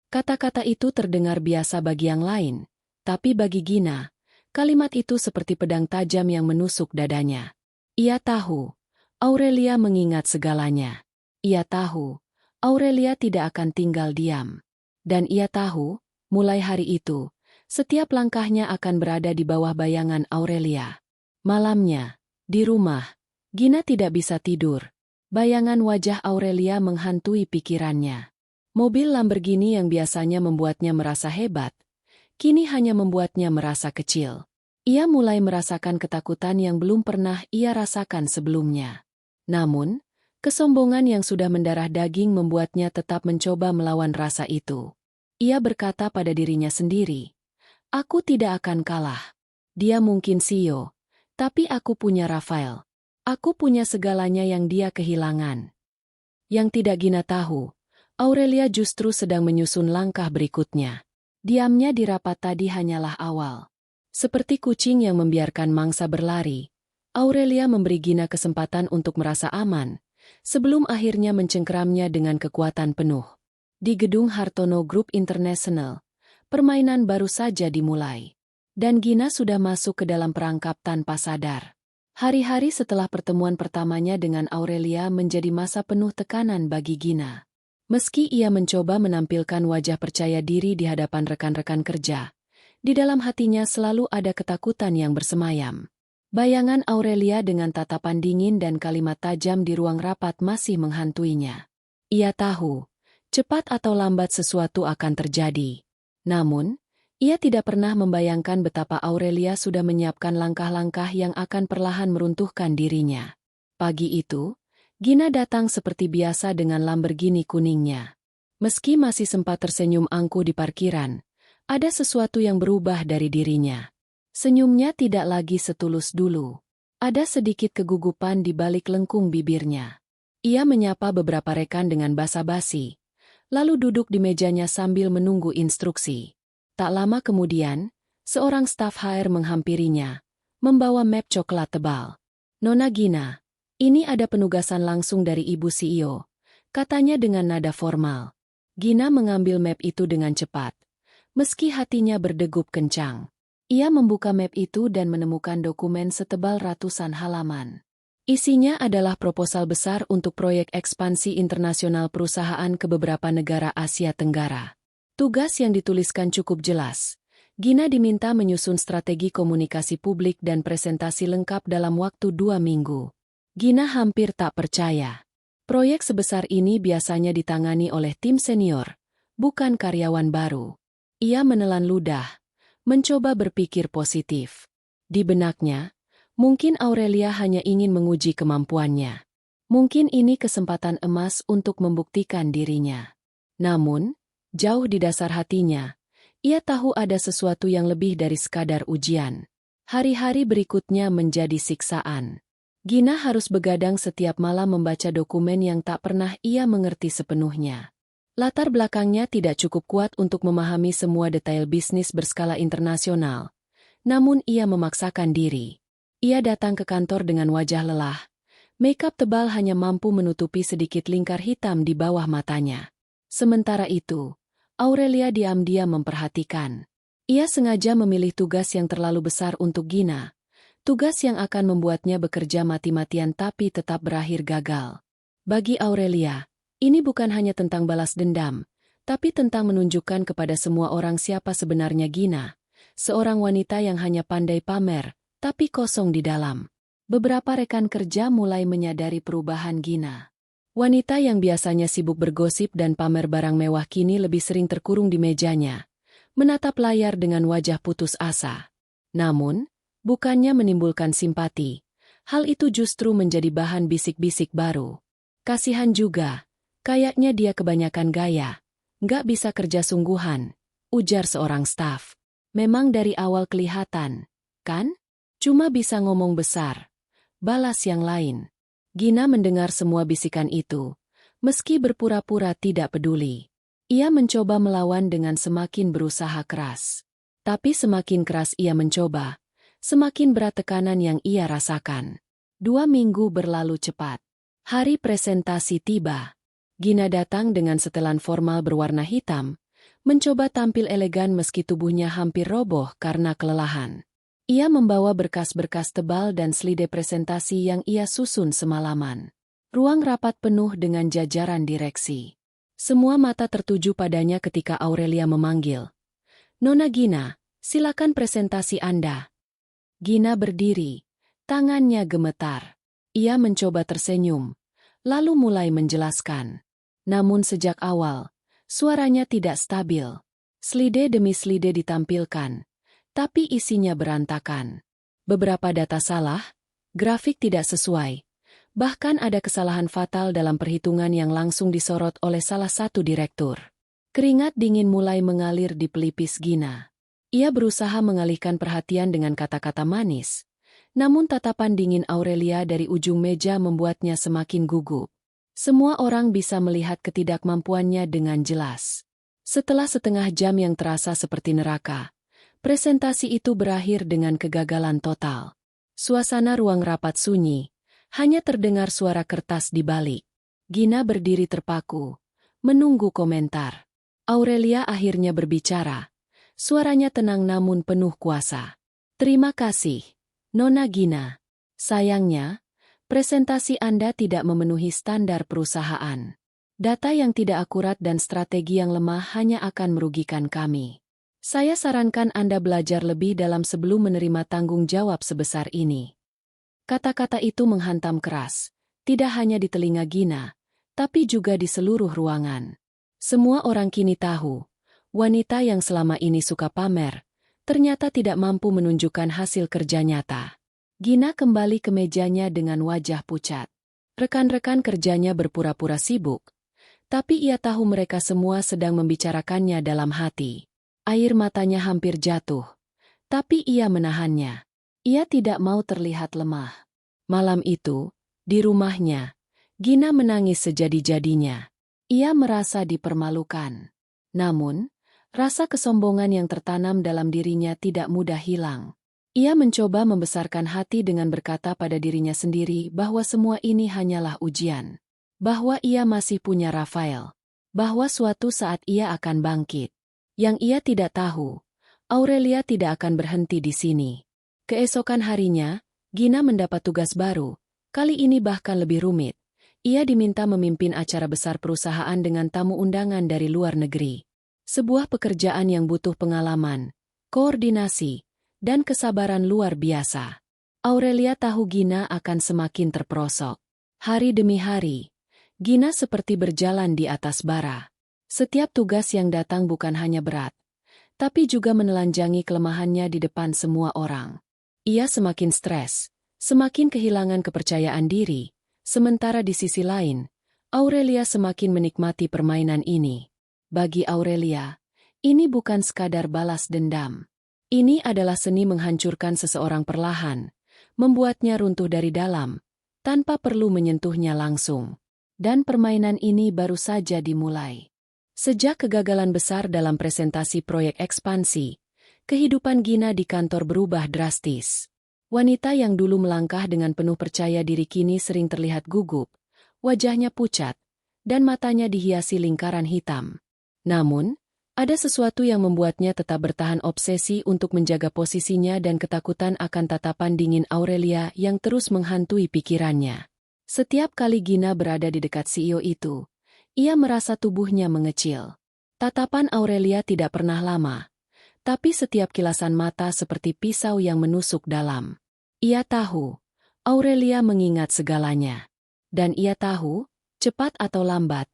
Kata-kata itu terdengar biasa bagi yang lain, tapi bagi Gina, kalimat itu seperti pedang tajam yang menusuk dadanya. Ia tahu, Aurelia mengingat segalanya. Ia tahu, Aurelia tidak akan tinggal diam. Dan ia tahu, mulai hari itu, setiap langkahnya akan berada di bawah bayangan Aurelia. Malamnya, di rumah, Gina tidak bisa tidur. Bayangan wajah Aurelia menghantui pikirannya. Mobil Lamborghini yang biasanya membuatnya merasa hebat, kini hanya membuatnya merasa kecil. Ia mulai merasakan ketakutan yang belum pernah ia rasakan sebelumnya. Namun, kesombongan yang sudah mendarah daging membuatnya tetap mencoba melawan rasa itu. Ia berkata pada dirinya sendiri, "Aku tidak akan kalah. Dia mungkin CEO, tapi aku punya Rafael. Aku punya segalanya yang dia kehilangan." Yang tidak Gina tahu, Aurelia justru sedang menyusun langkah berikutnya. Diamnya di rapat tadi hanyalah awal. Seperti kucing yang membiarkan mangsa berlari, Aurelia memberi Gina kesempatan untuk merasa aman, sebelum akhirnya mencengkeramnya dengan kekuatan penuh. Di gedung Hartono Group International, permainan baru saja dimulai. Dan Gina sudah masuk ke dalam perangkap tanpa sadar. Hari-hari setelah pertemuan pertamanya dengan Aurelia menjadi masa penuh tekanan bagi Gina. Meski ia mencoba menampilkan wajah percaya diri di hadapan rekan-rekan kerja, di dalam hatinya selalu ada ketakutan yang bersemayam. Bayangan Aurelia dengan tatapan dingin dan kalimat tajam di ruang rapat masih menghantuinya. Ia tahu, cepat atau lambat sesuatu akan terjadi. Namun, ia tidak pernah membayangkan betapa Aurelia sudah menyiapkan langkah-langkah yang akan perlahan meruntuhkan dirinya. Pagi itu, Gina datang seperti biasa dengan Lamborghini kuningnya. Meski masih sempat tersenyum angkuh di parkiran, ada sesuatu yang berubah dari dirinya. Senyumnya tidak lagi setulus dulu. Ada sedikit kegugupan di balik lengkung bibirnya. Ia menyapa beberapa rekan dengan basa-basi, lalu duduk di mejanya sambil menunggu instruksi. Tak lama kemudian, seorang staf HR menghampirinya, membawa map coklat tebal. "Nona Gina, ini ada penugasan langsung dari Ibu CEO," katanya dengan nada formal. Gina mengambil map itu dengan cepat, meski hatinya berdegup kencang. Ia membuka map itu dan menemukan dokumen setebal ratusan halaman. Isinya adalah proposal besar untuk proyek ekspansi internasional perusahaan ke beberapa negara Asia Tenggara. Tugas yang dituliskan cukup jelas. Gina diminta menyusun strategi komunikasi publik dan presentasi lengkap dalam waktu 2 minggu. Gina hampir tak percaya. Proyek sebesar ini biasanya ditangani oleh tim senior, bukan karyawan baru. Ia menelan ludah, mencoba berpikir positif. Di benaknya, mungkin Aurelia hanya ingin menguji kemampuannya. Mungkin ini kesempatan emas untuk membuktikan dirinya. Namun, jauh di dasar hatinya, ia tahu ada sesuatu yang lebih dari sekadar ujian. Hari-hari berikutnya menjadi siksaan. Gina harus begadang setiap malam membaca dokumen yang tak pernah ia mengerti sepenuhnya. Latar belakangnya tidak cukup kuat untuk memahami semua detail bisnis berskala internasional. Namun ia memaksakan diri. Ia datang ke kantor dengan wajah lelah. Makeup tebal hanya mampu menutupi sedikit lingkar hitam di bawah matanya. Sementara itu, Aurelia diam-diam memperhatikan. Ia sengaja memilih tugas yang terlalu besar untuk Gina. Tugas yang akan membuatnya bekerja mati-matian tapi tetap berakhir gagal. Bagi Aurelia, ini bukan hanya tentang balas dendam, tapi tentang menunjukkan kepada semua orang siapa sebenarnya Gina. Seorang wanita yang hanya pandai pamer, tapi kosong di dalam. Beberapa rekan kerja mulai menyadari perubahan Gina. Wanita yang biasanya sibuk bergosip dan pamer barang mewah kini lebih sering terkurung di mejanya, menatap layar dengan wajah putus asa. Namun, bukannya menimbulkan simpati, hal itu justru menjadi bahan bisik-bisik baru. "Kasihan juga, kayaknya dia kebanyakan gaya, nggak bisa kerja sungguhan," ujar seorang staf. "Memang dari awal kelihatan, kan? Cuma bisa ngomong besar," balas yang lain. Gina mendengar semua bisikan itu, meski berpura-pura tidak peduli. Ia mencoba melawan dengan semakin berusaha keras. Tapi semakin keras ia mencoba, semakin berat tekanan yang ia rasakan. 2 minggu berlalu cepat. Hari presentasi tiba. Gina datang dengan setelan formal berwarna hitam, mencoba tampil elegan meski tubuhnya hampir roboh karena kelelahan. Ia membawa berkas-berkas tebal dan slide presentasi yang ia susun semalaman. Ruang rapat penuh dengan jajaran direksi. Semua mata tertuju padanya ketika Aurelia memanggil. "Nona Gina, silakan presentasi Anda." Gina berdiri, tangannya gemetar. Ia mencoba tersenyum, lalu mulai menjelaskan. Namun sejak awal, suaranya tidak stabil. Slide demi slide ditampilkan, tapi isinya berantakan. Beberapa data salah, grafik tidak sesuai. Bahkan ada kesalahan fatal dalam perhitungan yang langsung disorot oleh salah satu direktur. Keringat dingin mulai mengalir di pelipis Gina. Ia berusaha mengalihkan perhatian dengan kata-kata manis. Namun tatapan dingin Aurelia dari ujung meja membuatnya semakin gugup. Semua orang bisa melihat ketidakmampuannya dengan jelas. Setelah setengah jam yang terasa seperti neraka, presentasi itu berakhir dengan kegagalan total. Suasana ruang rapat sunyi, hanya terdengar suara kertas di balik. Gina berdiri terpaku, menunggu komentar. Aurelia akhirnya berbicara. Suaranya tenang namun penuh kuasa. "Terima kasih, Nona Gina. Sayangnya, presentasi Anda tidak memenuhi standar perusahaan. Data yang tidak akurat dan strategi yang lemah hanya akan merugikan kami. Saya sarankan Anda belajar lebih dalam sebelum menerima tanggung jawab sebesar ini." Kata-kata itu menghantam keras, tidak hanya di telinga Gina, tapi juga di seluruh ruangan. Semua orang kini tahu, wanita yang selama ini suka pamer, ternyata tidak mampu menunjukkan hasil kerja nyata. Gina kembali ke mejanya dengan wajah pucat. Rekan-rekan kerjanya berpura-pura sibuk, tapi ia tahu mereka semua sedang membicarakannya dalam hati. Air matanya hampir jatuh, tapi ia menahannya. Ia tidak mau terlihat lemah. Malam itu, di rumahnya, Gina menangis sejadi-jadinya. Ia merasa dipermalukan. Namun, rasa kesombongan yang tertanam dalam dirinya tidak mudah hilang. Ia mencoba membesarkan hati dengan berkata pada dirinya sendiri bahwa semua ini hanyalah ujian. Bahwa ia masih punya Rafael. Bahwa suatu saat ia akan bangkit. Yang ia tidak tahu, Aurelia tidak akan berhenti di sini. Keesokan harinya, Gina mendapat tugas baru, kali ini bahkan lebih rumit. Ia diminta memimpin acara besar perusahaan dengan tamu undangan dari luar negeri. Sebuah pekerjaan yang butuh pengalaman, koordinasi, dan kesabaran luar biasa. Aurelia tahu Gina akan semakin terperosok. Hari demi hari, Gina seperti berjalan di atas bara. Setiap tugas yang datang bukan hanya berat, tapi juga menelanjangi kelemahannya di depan semua orang. Ia semakin stres, semakin kehilangan kepercayaan diri, sementara di sisi lain, Aurelia semakin menikmati permainan ini. Bagi Aurelia, ini bukan sekadar balas dendam. Ini adalah seni menghancurkan seseorang perlahan, membuatnya runtuh dari dalam, tanpa perlu menyentuhnya langsung. Dan permainan ini baru saja dimulai. Sejak kegagalan besar dalam presentasi proyek ekspansi, kehidupan Gina di kantor berubah drastis. Wanita yang dulu melangkah dengan penuh percaya diri kini sering terlihat gugup, wajahnya pucat, dan matanya dihiasi lingkaran hitam. Namun, ada sesuatu yang membuatnya tetap bertahan obsesi untuk menjaga posisinya dan ketakutan akan tatapan dingin Aurelia yang terus menghantui pikirannya. Setiap kali Gina berada di dekat CEO itu, ia merasa tubuhnya mengecil. Tatapan Aurelia tidak pernah lama, tapi setiap kilasan mata seperti pisau yang menusuk dalam. Ia tahu, Aurelia mengingat segalanya. Dan ia tahu, cepat atau lambat,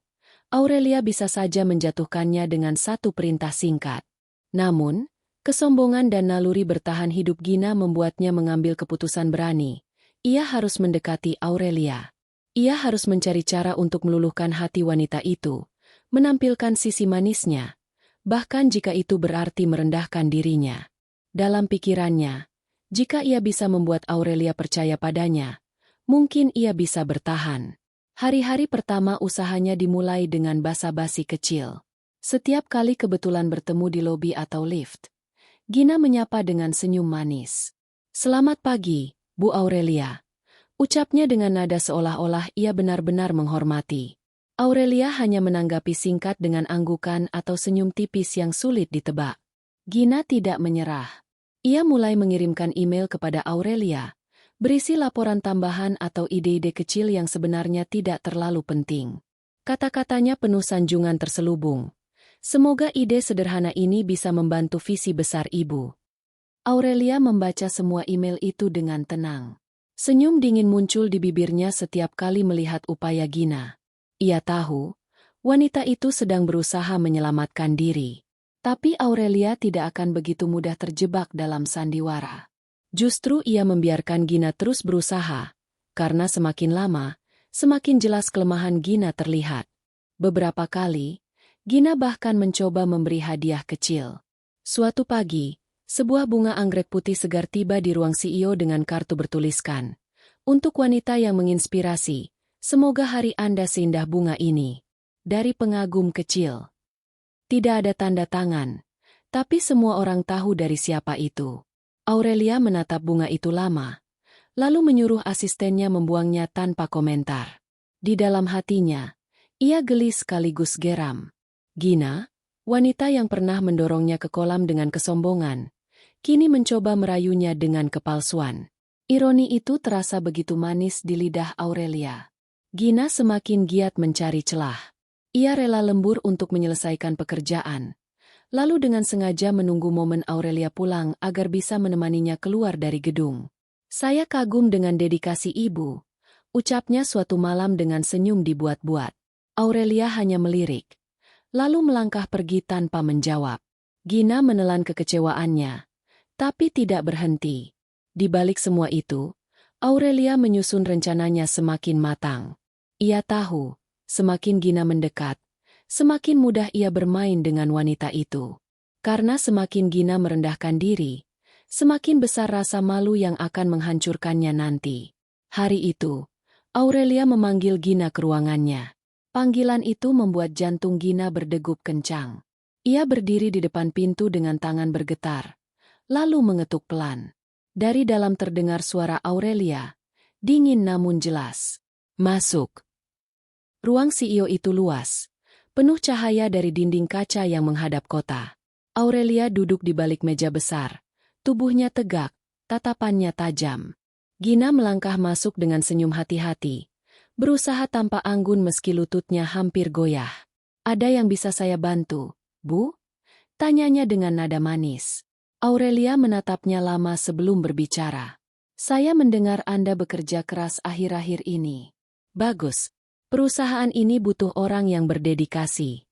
Aurelia bisa saja menjatuhkannya dengan satu perintah singkat. Namun, kesombongan dan naluri bertahan hidup Gina membuatnya mengambil keputusan berani. Ia harus mendekati Aurelia. Ia harus mencari cara untuk meluluhkan hati wanita itu, menampilkan sisi manisnya, bahkan jika itu berarti merendahkan dirinya. Dalam pikirannya, jika ia bisa membuat Aurelia percaya padanya, mungkin ia bisa bertahan. Hari-hari pertama usahanya dimulai dengan basa-basi kecil. Setiap kali kebetulan bertemu di lobi atau lift, Gina menyapa dengan senyum manis. "Selamat pagi, Bu Aurelia." Ucapnya dengan nada seolah-olah ia benar-benar menghormati. Aurelia hanya menanggapi singkat dengan anggukan atau senyum tipis yang sulit ditebak. Gina tidak menyerah. Ia mulai mengirimkan email kepada Aurelia, berisi laporan tambahan atau ide-ide kecil yang sebenarnya tidak terlalu penting. Kata-katanya penuh sanjungan terselubung. Semoga ide sederhana ini bisa membantu visi besar ibu. Aurelia membaca semua email itu dengan tenang. Senyum dingin muncul di bibirnya setiap kali melihat upaya Gina. Ia tahu, wanita itu sedang berusaha menyelamatkan diri. Tapi Aurelia tidak akan begitu mudah terjebak dalam sandiwara. Justru ia membiarkan Gina terus berusaha, karena semakin lama, semakin jelas kelemahan Gina terlihat. Beberapa kali, Gina bahkan mencoba memberi hadiah kecil. Suatu pagi, sebuah bunga anggrek putih segar tiba di ruang CEO dengan kartu bertuliskan, "Untuk wanita yang menginspirasi, semoga hari Anda seindah bunga ini." Dari pengagum kecil. Tidak ada tanda tangan, tapi semua orang tahu dari siapa itu. Aurelia menatap bunga itu lama, lalu menyuruh asistennya membuangnya tanpa komentar. Di dalam hatinya, ia geli sekaligus geram. Gina, wanita yang pernah mendorongnya ke kolam dengan kesombongan, kini mencoba merayunya dengan kepalsuan. Ironi itu terasa begitu manis di lidah Aurelia. Gina semakin giat mencari celah. Ia rela lembur untuk menyelesaikan pekerjaan, lalu dengan sengaja menunggu momen Aurelia pulang agar bisa menemaninya keluar dari gedung. "Saya kagum dengan dedikasi ibu," ucapnya suatu malam dengan senyum dibuat-buat. Aurelia hanya melirik, lalu melangkah pergi tanpa menjawab. Gina menelan kekecewaannya, tapi tidak berhenti. Di balik semua itu, Aurelia menyusun rencananya semakin matang. Ia tahu, semakin Gina mendekat, semakin mudah ia bermain dengan wanita itu. Karena semakin Gina merendahkan diri, semakin besar rasa malu yang akan menghancurkannya nanti. Hari itu, Aurelia memanggil Gina ke ruangannya. Panggilan itu membuat jantung Gina berdegup kencang. Ia berdiri di depan pintu dengan tangan bergetar, lalu mengetuk pelan. Dari dalam terdengar suara Aurelia, dingin namun jelas. Masuk. Ruang CEO itu luas, penuh cahaya dari dinding kaca yang menghadap kota. Aurelia duduk di balik meja besar, tubuhnya tegak, tatapannya tajam. Gina melangkah masuk dengan senyum hati-hati, berusaha tanpa anggun meski lututnya hampir goyah. "Ada yang bisa saya bantu, Bu?" tanyanya dengan nada manis. Aurelia menatapnya lama sebelum berbicara. "Saya mendengar Anda bekerja keras akhir-akhir ini. Bagus, perusahaan ini butuh orang yang berdedikasi."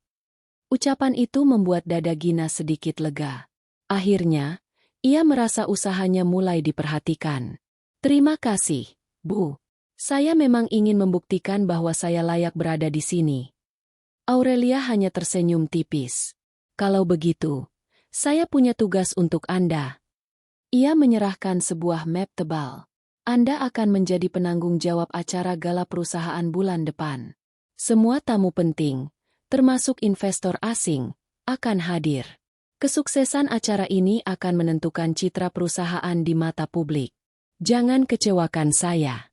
Ucapan itu membuat dada Gina sedikit lega. Akhirnya, ia merasa usahanya mulai diperhatikan. "Terima kasih, Bu. Saya memang ingin membuktikan bahwa saya layak berada di sini." Aurelia hanya tersenyum tipis. "Kalau begitu, saya punya tugas untuk Anda." Ia menyerahkan sebuah map tebal. "Anda akan menjadi penanggung jawab acara gala perusahaan bulan depan. Semua tamu penting, termasuk investor asing, akan hadir. Kesuksesan acara ini akan menentukan citra perusahaan di mata publik. Jangan kecewakan saya."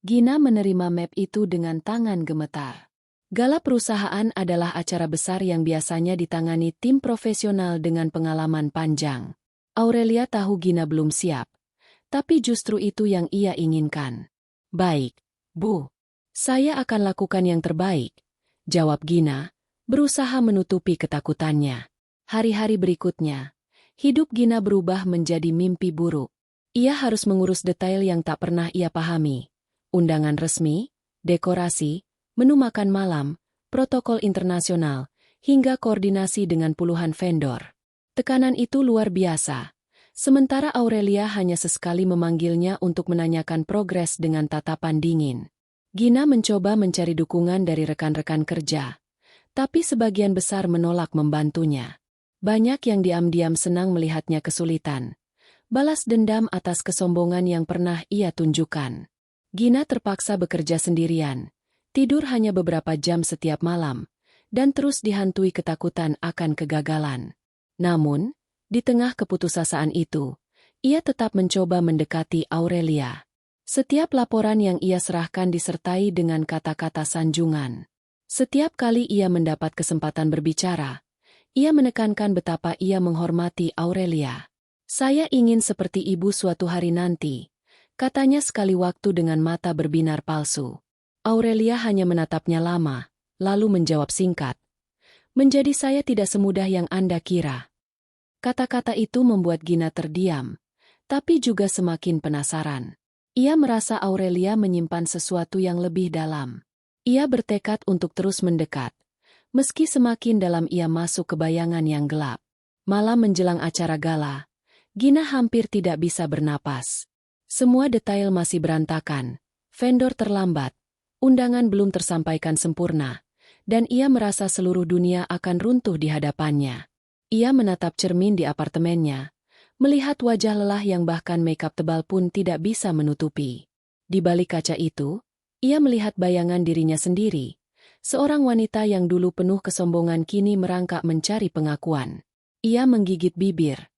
Gina menerima map itu dengan tangan gemetar. Gala perusahaan adalah acara besar yang biasanya ditangani tim profesional dengan pengalaman panjang. Aurelia tahu Gina belum siap, tapi justru itu yang ia inginkan. "Baik, Bu. Saya akan lakukan yang terbaik," jawab Gina, berusaha menutupi ketakutannya. Hari-hari berikutnya, hidup Gina berubah menjadi mimpi buruk. Ia harus mengurus detail yang tak pernah ia pahami. Undangan resmi, dekorasi, menu makan malam, protokol internasional, hingga koordinasi dengan puluhan vendor. Tekanan itu luar biasa. Sementara Aurelia hanya sesekali memanggilnya untuk menanyakan progres dengan tatapan dingin. Gina mencoba mencari dukungan dari rekan-rekan kerja, tapi sebagian besar menolak membantunya. Banyak yang diam-diam senang melihatnya kesulitan. Balas dendam atas kesombongan yang pernah ia tunjukkan. Gina terpaksa bekerja sendirian, tidur hanya beberapa jam setiap malam, dan terus dihantui ketakutan akan kegagalan. Namun, di tengah keputusasaan itu, ia tetap mencoba mendekati Aurelia. Setiap laporan yang ia serahkan disertai dengan kata-kata sanjungan. Setiap kali ia mendapat kesempatan berbicara, ia menekankan betapa ia menghormati Aurelia. "Saya ingin seperti ibu suatu hari nanti," katanya sekali waktu dengan mata berbinar palsu. Aurelia hanya menatapnya lama, lalu menjawab singkat, "Menjadi saya tidak semudah yang Anda kira." Kata-kata itu membuat Gina terdiam, tapi juga semakin penasaran. Ia merasa Aurelia menyimpan sesuatu yang lebih dalam. Ia bertekad untuk terus mendekat, meski semakin dalam ia masuk ke bayangan yang gelap. Malam menjelang acara gala, Gina hampir tidak bisa bernapas. Semua detail masih berantakan, vendor terlambat, undangan belum tersampaikan sempurna, dan ia merasa seluruh dunia akan runtuh di hadapannya. Ia menatap cermin di apartemennya, melihat wajah lelah yang bahkan makeup tebal pun tidak bisa menutupi. Di balik kaca itu, ia melihat bayangan dirinya sendiri. Seorang wanita yang dulu penuh kesombongan kini merangkak mencari pengakuan. Ia menggigit bibir.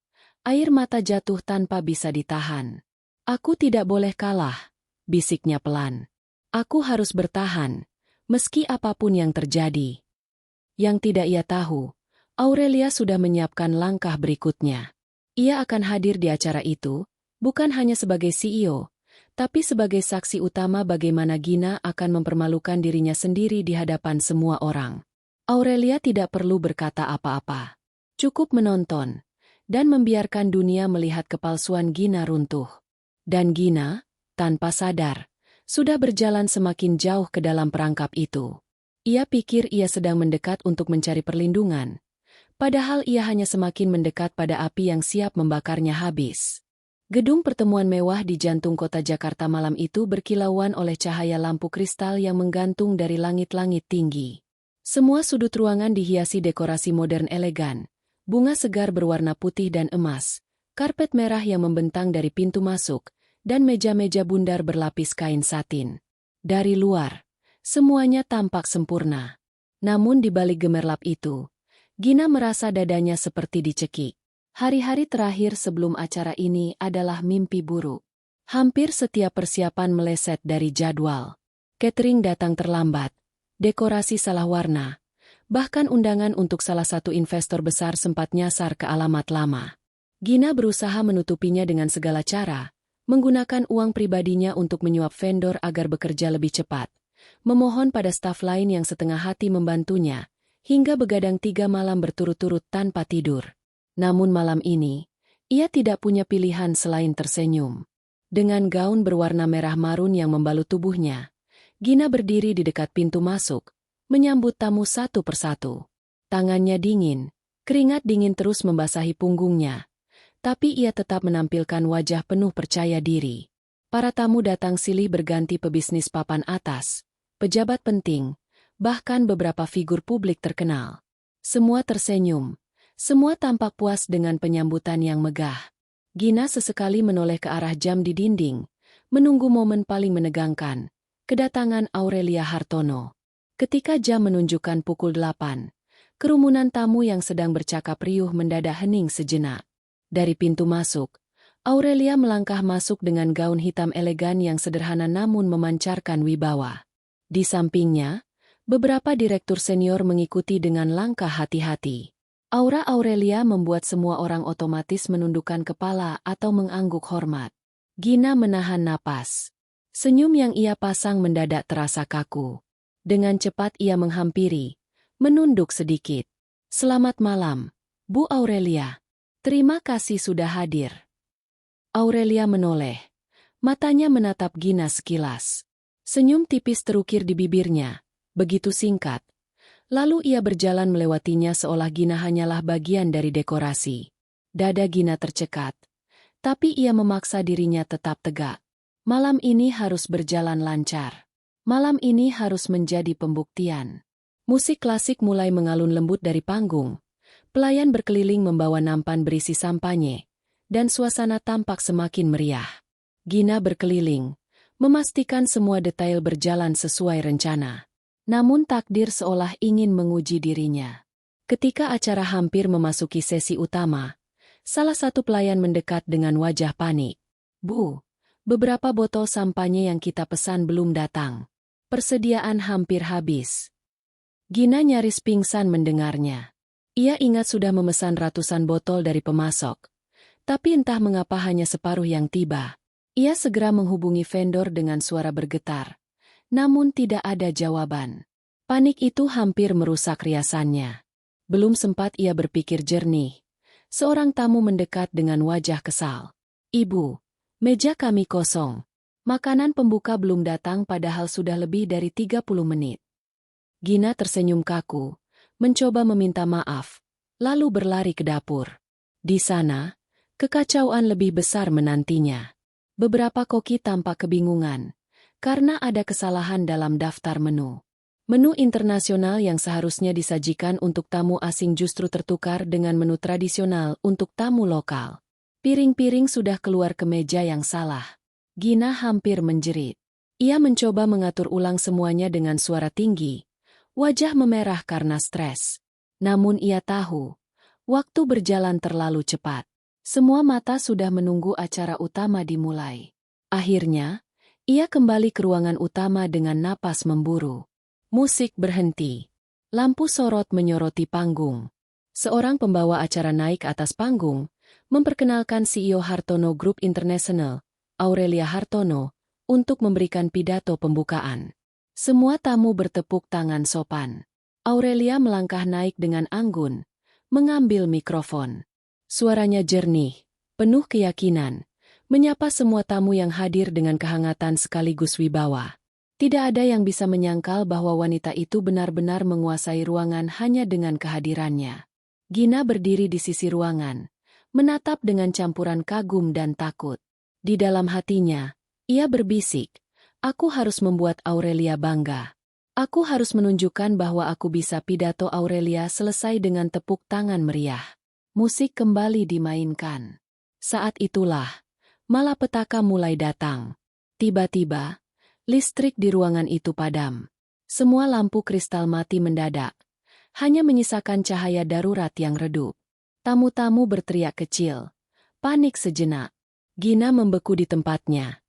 Air mata jatuh tanpa bisa ditahan. "Aku tidak boleh kalah," bisiknya pelan. "Aku harus bertahan, meski apapun yang terjadi." Yang tidak ia tahu, Aurelia sudah menyiapkan langkah berikutnya. Ia akan hadir di acara itu, bukan hanya sebagai CEO, tapi sebagai saksi utama bagaimana Gina akan mempermalukan dirinya sendiri di hadapan semua orang. Aurelia tidak perlu berkata apa-apa. Cukup menonton, dan membiarkan dunia melihat kepalsuan Gina runtuh. Dan Gina, tanpa sadar, sudah berjalan semakin jauh ke dalam perangkap itu. Ia pikir ia sedang mendekat untuk mencari perlindungan, padahal ia hanya semakin mendekat pada api yang siap membakarnya habis. Gedung pertemuan mewah di jantung kota Jakarta malam itu berkilauan oleh cahaya lampu kristal yang menggantung dari langit-langit tinggi. Semua sudut ruangan dihiasi dekorasi modern elegan, bunga segar berwarna putih dan emas, karpet merah yang membentang dari pintu masuk, dan meja-meja bundar berlapis kain satin. Dari luar, semuanya tampak sempurna. Namun di balik gemerlap itu, Gina merasa dadanya seperti dicekik. Hari-hari terakhir sebelum acara ini adalah mimpi buruk. Hampir setiap persiapan meleset dari jadwal. Catering datang terlambat, dekorasi salah warna, bahkan undangan untuk salah satu investor besar sempat nyasar ke alamat lama. Gina berusaha menutupinya dengan segala cara, menggunakan uang pribadinya untuk menyuap vendor agar bekerja lebih cepat, memohon pada staf lain yang setengah hati membantunya, hingga begadang 3 malam berturut-turut tanpa tidur. Namun malam ini, ia tidak punya pilihan selain tersenyum. Dengan gaun berwarna merah marun yang membalut tubuhnya, Gina berdiri di dekat pintu masuk, menyambut tamu satu persatu. Tangannya dingin, keringat dingin terus membasahi punggungnya, tapi ia tetap menampilkan wajah penuh percaya diri. Para tamu datang silih berganti pebisnis papan atas, pejabat penting, bahkan beberapa figur publik terkenal. Semua tersenyum, semua tampak puas dengan penyambutan yang megah. Gina sesekali menoleh ke arah jam di dinding, menunggu momen paling menegangkan, kedatangan Aurelia Hartono. Ketika jam menunjukkan pukul 8, kerumunan tamu yang sedang bercakap riuh mendadak hening sejenak. Dari pintu masuk, Aurelia melangkah masuk dengan gaun hitam elegan yang sederhana namun memancarkan wibawa. Di sampingnya, beberapa direktur senior mengikuti dengan langkah hati-hati. Aura Aurelia membuat semua orang otomatis menundukkan kepala atau mengangguk hormat. Gina menahan napas. Senyum yang ia pasang mendadak terasa kaku. Dengan cepat ia menghampiri, menunduk sedikit. "Selamat malam, Bu Aurelia. Terima kasih sudah hadir." Aurelia menoleh. Matanya menatap Gina sekilas. Senyum tipis terukir di bibirnya, begitu singkat. Lalu ia berjalan melewatinya seolah Gina hanyalah bagian dari dekorasi. Dada Gina tercekat. Tapi ia memaksa dirinya tetap tegak. Malam ini harus berjalan lancar. Malam ini harus menjadi pembuktian. Musik klasik mulai mengalun lembut dari panggung. Pelayan berkeliling membawa nampan berisi sampanye. Dan suasana tampak semakin meriah. Gina berkeliling, memastikan semua detail berjalan sesuai rencana. Namun takdir seolah ingin menguji dirinya. Ketika acara hampir memasuki sesi utama, salah satu pelayan mendekat dengan wajah panik. "Bu, beberapa botol sampanye yang kita pesan belum datang. Persediaan hampir habis." Gina nyaris pingsan mendengarnya. Ia ingat sudah memesan ratusan botol dari pemasok. Tapi entah mengapa hanya separuh yang tiba. Ia segera menghubungi vendor dengan suara bergetar. Namun tidak ada jawaban. Panik itu hampir merusak riasannya. Belum sempat ia berpikir jernih. Seorang tamu mendekat dengan wajah kesal. "Ibu, meja kami kosong. Makanan pembuka belum datang padahal sudah lebih dari 30 menit. Gina tersenyum kaku, mencoba meminta maaf, lalu berlari ke dapur. Di sana, kekacauan lebih besar menantinya. Beberapa koki tampak kebingungan. Karena ada kesalahan dalam daftar menu. Menu internasional yang seharusnya disajikan untuk tamu asing justru tertukar dengan menu tradisional untuk tamu lokal. Piring-piring sudah keluar ke meja yang salah. Gina hampir menjerit. Ia mencoba mengatur ulang semuanya dengan suara tinggi. Wajah memerah karena stres. Namun ia tahu, waktu berjalan terlalu cepat. Semua mata sudah menunggu acara utama dimulai. Akhirnya, ia kembali ke ruangan utama dengan napas memburu. Musik berhenti. Lampu sorot menyoroti panggung. Seorang pembawa acara naik atas panggung, memperkenalkan CEO Hartono Group International, Aurelia Hartono, untuk memberikan pidato pembukaan. Semua tamu bertepuk tangan sopan. Aurelia melangkah naik dengan anggun, mengambil mikrofon. Suaranya jernih, penuh keyakinan. Menyapa semua tamu yang hadir dengan kehangatan sekaligus wibawa. Tidak ada yang bisa menyangkal bahwa wanita itu benar-benar menguasai ruangan hanya dengan kehadirannya. Gina berdiri di sisi ruangan, menatap dengan campuran kagum dan takut. Di dalam hatinya, ia berbisik, "Aku harus membuat Aurelia bangga. Aku harus menunjukkan bahwa aku bisa." Pidato Aurelia selesai dengan tepuk tangan meriah. Musik kembali dimainkan. Saat itulah, malapetaka mulai datang. Tiba-tiba, listrik di ruangan itu padam. Semua lampu kristal mati mendadak. Hanya menyisakan cahaya darurat yang redup. Tamu-tamu berteriak kecil. Panik sejenak. Gina membeku di tempatnya.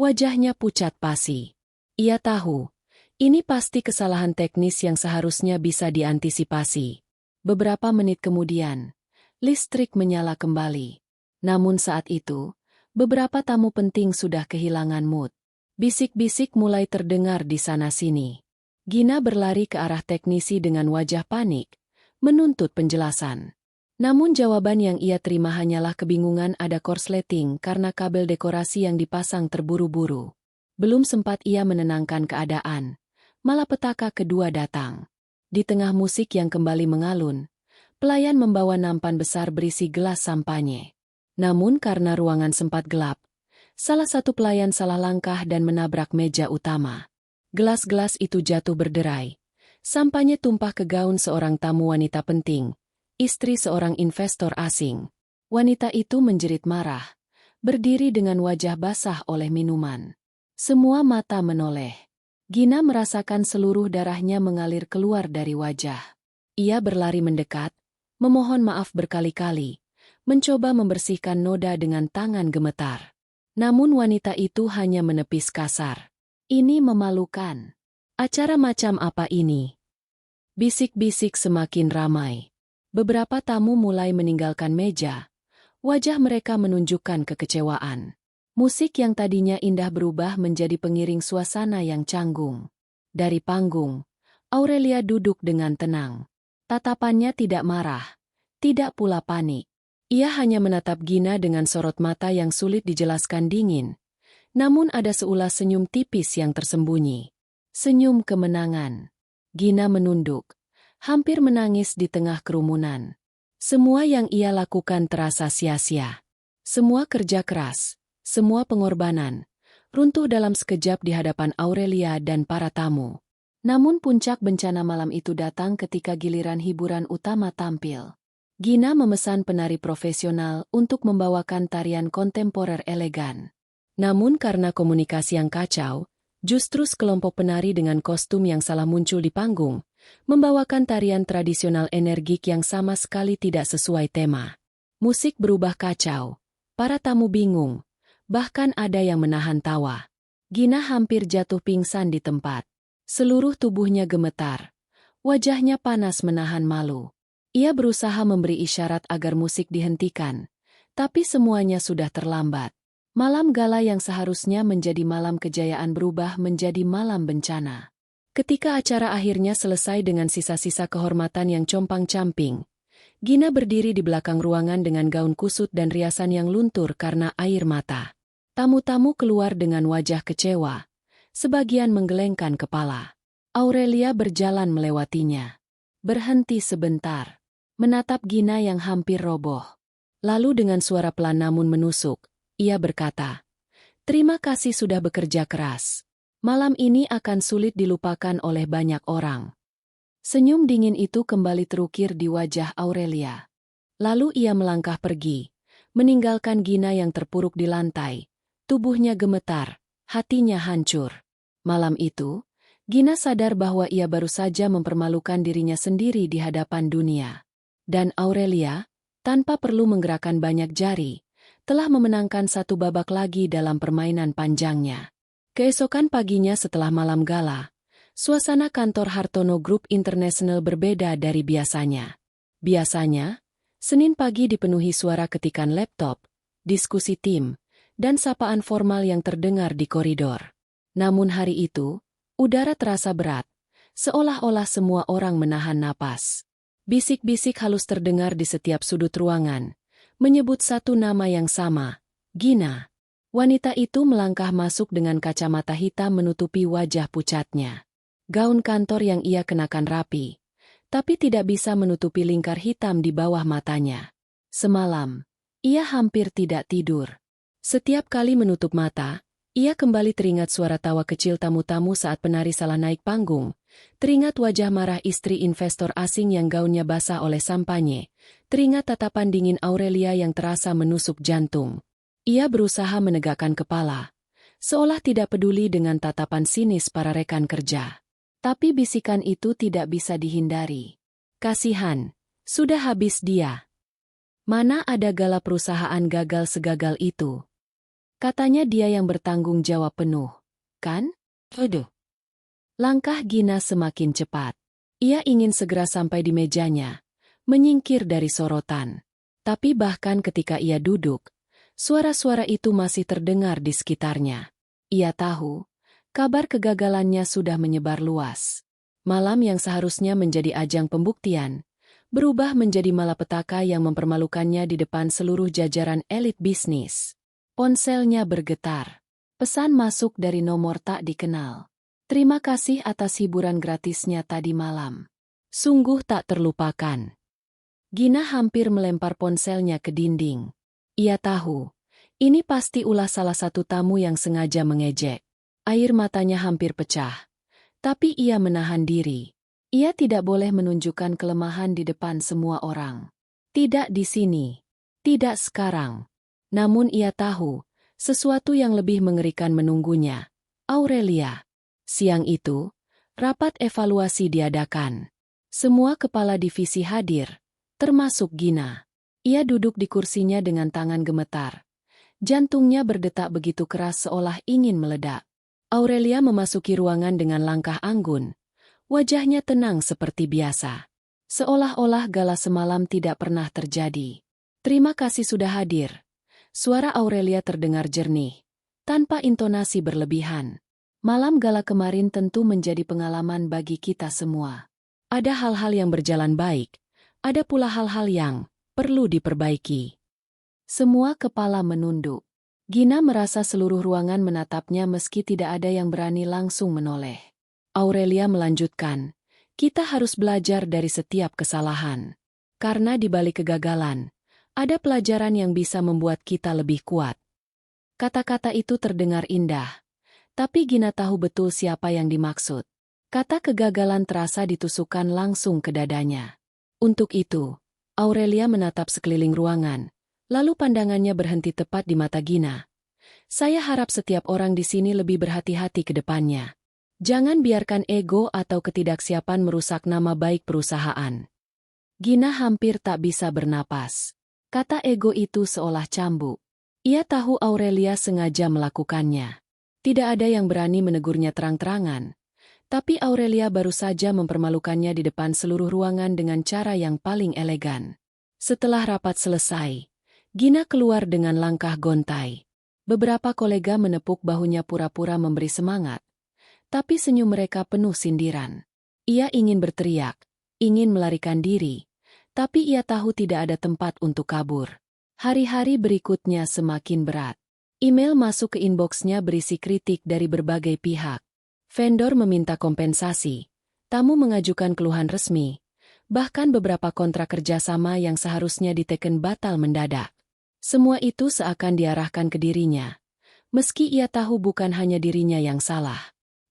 Wajahnya pucat pasi. Ia tahu, ini pasti kesalahan teknis yang seharusnya bisa diantisipasi. Beberapa menit kemudian, listrik menyala kembali. Namun saat itu, beberapa tamu penting sudah kehilangan mood. Bisik-bisik mulai terdengar di sana-sini. Gina berlari ke arah teknisi dengan wajah panik, menuntut penjelasan. Namun jawaban yang ia terima hanyalah kebingungan ada korsleting karena kabel dekorasi yang dipasang terburu-buru. Belum sempat ia menenangkan keadaan, malapetaka kedua datang. Di tengah musik yang kembali mengalun, pelayan membawa nampan besar berisi gelas sampanye. Namun karena ruangan sempat gelap, salah satu pelayan salah langkah dan menabrak meja utama. Gelas-gelas itu jatuh berderai. Sampanye tumpah ke gaun seorang tamu wanita penting, istri seorang investor asing. Wanita itu menjerit marah, berdiri dengan wajah basah oleh minuman. Semua mata menoleh. Gina merasakan seluruh darahnya mengalir keluar dari wajah. Ia berlari mendekat, memohon maaf berkali-kali, mencoba membersihkan noda dengan tangan gemetar. Namun wanita itu hanya menepis kasar. Ini memalukan. Acara macam apa ini? Bisik-bisik semakin ramai. Beberapa tamu mulai meninggalkan meja. Wajah mereka menunjukkan kekecewaan. Musik yang tadinya indah berubah menjadi pengiring suasana yang canggung. Dari panggung, Aurelia duduk dengan tenang. Tatapannya tidak marah, tidak pula panik. Ia hanya menatap Gina dengan sorot mata yang sulit dijelaskan dingin. Namun ada seulas senyum tipis yang tersembunyi. Senyum kemenangan. Gina menunduk, hampir menangis di tengah kerumunan. Semua yang ia lakukan terasa sia-sia. Semua kerja keras, semua pengorbanan, runtuh dalam sekejap di hadapan Aurelia dan para tamu. Namun puncak bencana malam itu datang ketika giliran hiburan utama tampil. Gina memesan penari profesional untuk membawakan tarian kontemporer elegan. Namun karena komunikasi yang kacau, justru sekelompok penari dengan kostum yang salah muncul di panggung, membawakan tarian tradisional energik yang sama sekali tidak sesuai tema. Musik berubah kacau, para tamu bingung, bahkan ada yang menahan tawa. Gina hampir jatuh pingsan di tempat. Seluruh tubuhnya gemetar, wajahnya panas menahan malu. Ia berusaha memberi isyarat agar musik dihentikan, tapi semuanya sudah terlambat. Malam gala yang seharusnya menjadi malam kejayaan berubah menjadi malam bencana. Ketika acara akhirnya selesai dengan sisa-sisa kehormatan yang compang-camping, Gina berdiri di belakang ruangan dengan gaun kusut dan riasan yang luntur karena air mata. Tamu-tamu keluar dengan wajah kecewa, sebagian menggelengkan kepala. Aurelia berjalan melewatinya. Berhenti sebentar, menatap Gina yang hampir roboh. Lalu dengan suara pelan namun menusuk, ia berkata, "Terima kasih sudah bekerja keras. Malam ini akan sulit dilupakan oleh banyak orang." Senyum dingin itu kembali terukir di wajah Aurelia. Lalu ia melangkah pergi, meninggalkan Gina yang terpuruk di lantai. Tubuhnya gemetar, hatinya hancur. Malam itu, Gina sadar bahwa ia baru saja mempermalukan dirinya sendiri di hadapan dunia. Dan Aurelia, tanpa perlu menggerakkan banyak jari, telah memenangkan satu babak lagi dalam permainan panjangnya. Keesokan paginya setelah malam gala, suasana kantor Hartono Group International berbeda dari biasanya. Biasanya, Senin pagi dipenuhi suara ketikan laptop, diskusi tim, dan sapaan formal yang terdengar di koridor. Namun hari itu, udara terasa berat, seolah-olah semua orang menahan napas. Bisik-bisik halus terdengar di setiap sudut ruangan, menyebut satu nama yang sama, Gina. Wanita itu melangkah masuk dengan kacamata hitam menutupi wajah pucatnya. Gaun kantor yang ia kenakan rapi, tapi tidak bisa menutupi lingkar hitam di bawah matanya. Semalam, ia hampir tidak tidur. Setiap kali menutup mata, ia kembali teringat suara tawa kecil tamu-tamu saat penari salah naik panggung, teringat wajah marah istri investor asing yang gaunnya basah oleh sampanye, teringat tatapan dingin Aurelia yang terasa menusuk jantung. Ia berusaha menegakkan kepala, seolah tidak peduli dengan tatapan sinis para rekan kerja. Tapi bisikan itu tidak bisa dihindari. Kasihan, sudah habis dia. Mana ada Gala perusahaan gagal segagal itu. Katanya dia yang bertanggung jawab penuh, kan? Aduh. Langkah Gina semakin cepat. Ia ingin segera sampai di mejanya, menyingkir dari sorotan. Tapi bahkan ketika ia duduk, suara-suara itu masih terdengar di sekitarnya. Ia tahu, kabar kegagalannya sudah menyebar luas. Malam yang seharusnya menjadi ajang pembuktian, berubah menjadi malapetaka yang mempermalukannya di depan seluruh jajaran elit bisnis. Ponselnya bergetar. Pesan masuk dari nomor tak dikenal. Terima kasih atas hiburan gratisnya tadi malam. Sungguh tak terlupakan. Gina hampir melempar ponselnya ke dinding. Ia tahu, ini pasti ulah salah satu tamu yang sengaja mengejek. Air matanya hampir pecah. Tapi ia menahan diri. Ia tidak boleh menunjukkan kelemahan di depan semua orang. Tidak di sini. Tidak sekarang. Namun ia tahu, sesuatu yang lebih mengerikan menunggunya. Aurelia. Siang itu, rapat evaluasi diadakan. Semua kepala divisi hadir, termasuk Gina. Ia duduk di kursinya dengan tangan gemetar. Jantungnya berdetak begitu keras seolah ingin meledak. Aurelia memasuki ruangan dengan langkah anggun. Wajahnya tenang seperti biasa. Seolah-olah gala semalam tidak pernah terjadi. Terima kasih sudah hadir. Suara Aurelia terdengar jernih, tanpa intonasi berlebihan. Malam gala kemarin tentu menjadi pengalaman bagi kita semua. Ada hal-hal yang berjalan baik, ada pula hal-hal yang perlu diperbaiki. Semua kepala menunduk. Gina merasa seluruh ruangan menatapnya meski tidak ada yang berani langsung menoleh. Aurelia melanjutkan, kita harus belajar dari setiap kesalahan. Karena di balik kegagalan, ada pelajaran yang bisa membuat kita lebih kuat. Kata-kata itu terdengar indah, tapi Gina tahu betul siapa yang dimaksud. Kata kegagalan terasa ditusukkan langsung ke dadanya. Untuk itu, Aurelia menatap sekeliling ruangan, lalu pandangannya berhenti tepat di mata Gina. Saya harap setiap orang di sini lebih berhati-hati ke depannya. Jangan biarkan ego atau ketidaksiapan merusak nama baik perusahaan. Gina hampir tak bisa bernapas. Kata ego itu seolah cambuk. Ia tahu Aurelia sengaja melakukannya. Tidak ada yang berani menegurnya terang-terangan. Tapi Aurelia baru saja mempermalukannya di depan seluruh ruangan dengan cara yang paling elegan. Setelah rapat selesai, Gina keluar dengan langkah gontai. Beberapa kolega menepuk bahunya pura-pura memberi semangat. Tapi senyum mereka penuh sindiran. Ia ingin berteriak, ingin melarikan diri. Tapi ia tahu tidak ada tempat untuk kabur. Hari-hari berikutnya semakin berat. Email masuk ke inboxnya berisi kritik dari berbagai pihak. Vendor meminta kompensasi. Tamu mengajukan keluhan resmi. Bahkan beberapa kontrak kerjasama yang seharusnya diteken batal mendadak. Semua itu seakan diarahkan ke dirinya. Meski ia tahu bukan hanya dirinya yang salah.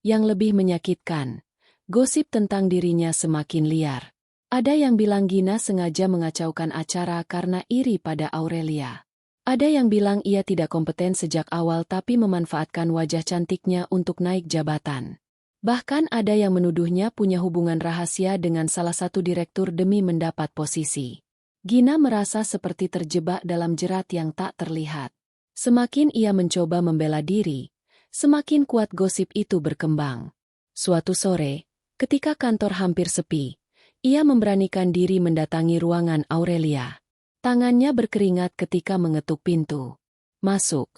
Yang lebih menyakitkan, gosip tentang dirinya semakin liar. Ada yang bilang Gina sengaja mengacaukan acara karena iri pada Aurelia. Ada yang bilang ia tidak kompeten sejak awal tapi memanfaatkan wajah cantiknya untuk naik jabatan. Bahkan ada yang menuduhnya punya hubungan rahasia dengan salah satu direktur demi mendapat posisi. Gina merasa seperti terjebak dalam jerat yang tak terlihat. Semakin ia mencoba membela diri, semakin kuat gosip itu berkembang. Suatu sore, ketika kantor hampir sepi, ia memberanikan diri mendatangi ruangan Aurelia. Tangannya berkeringat ketika mengetuk pintu. Masuk.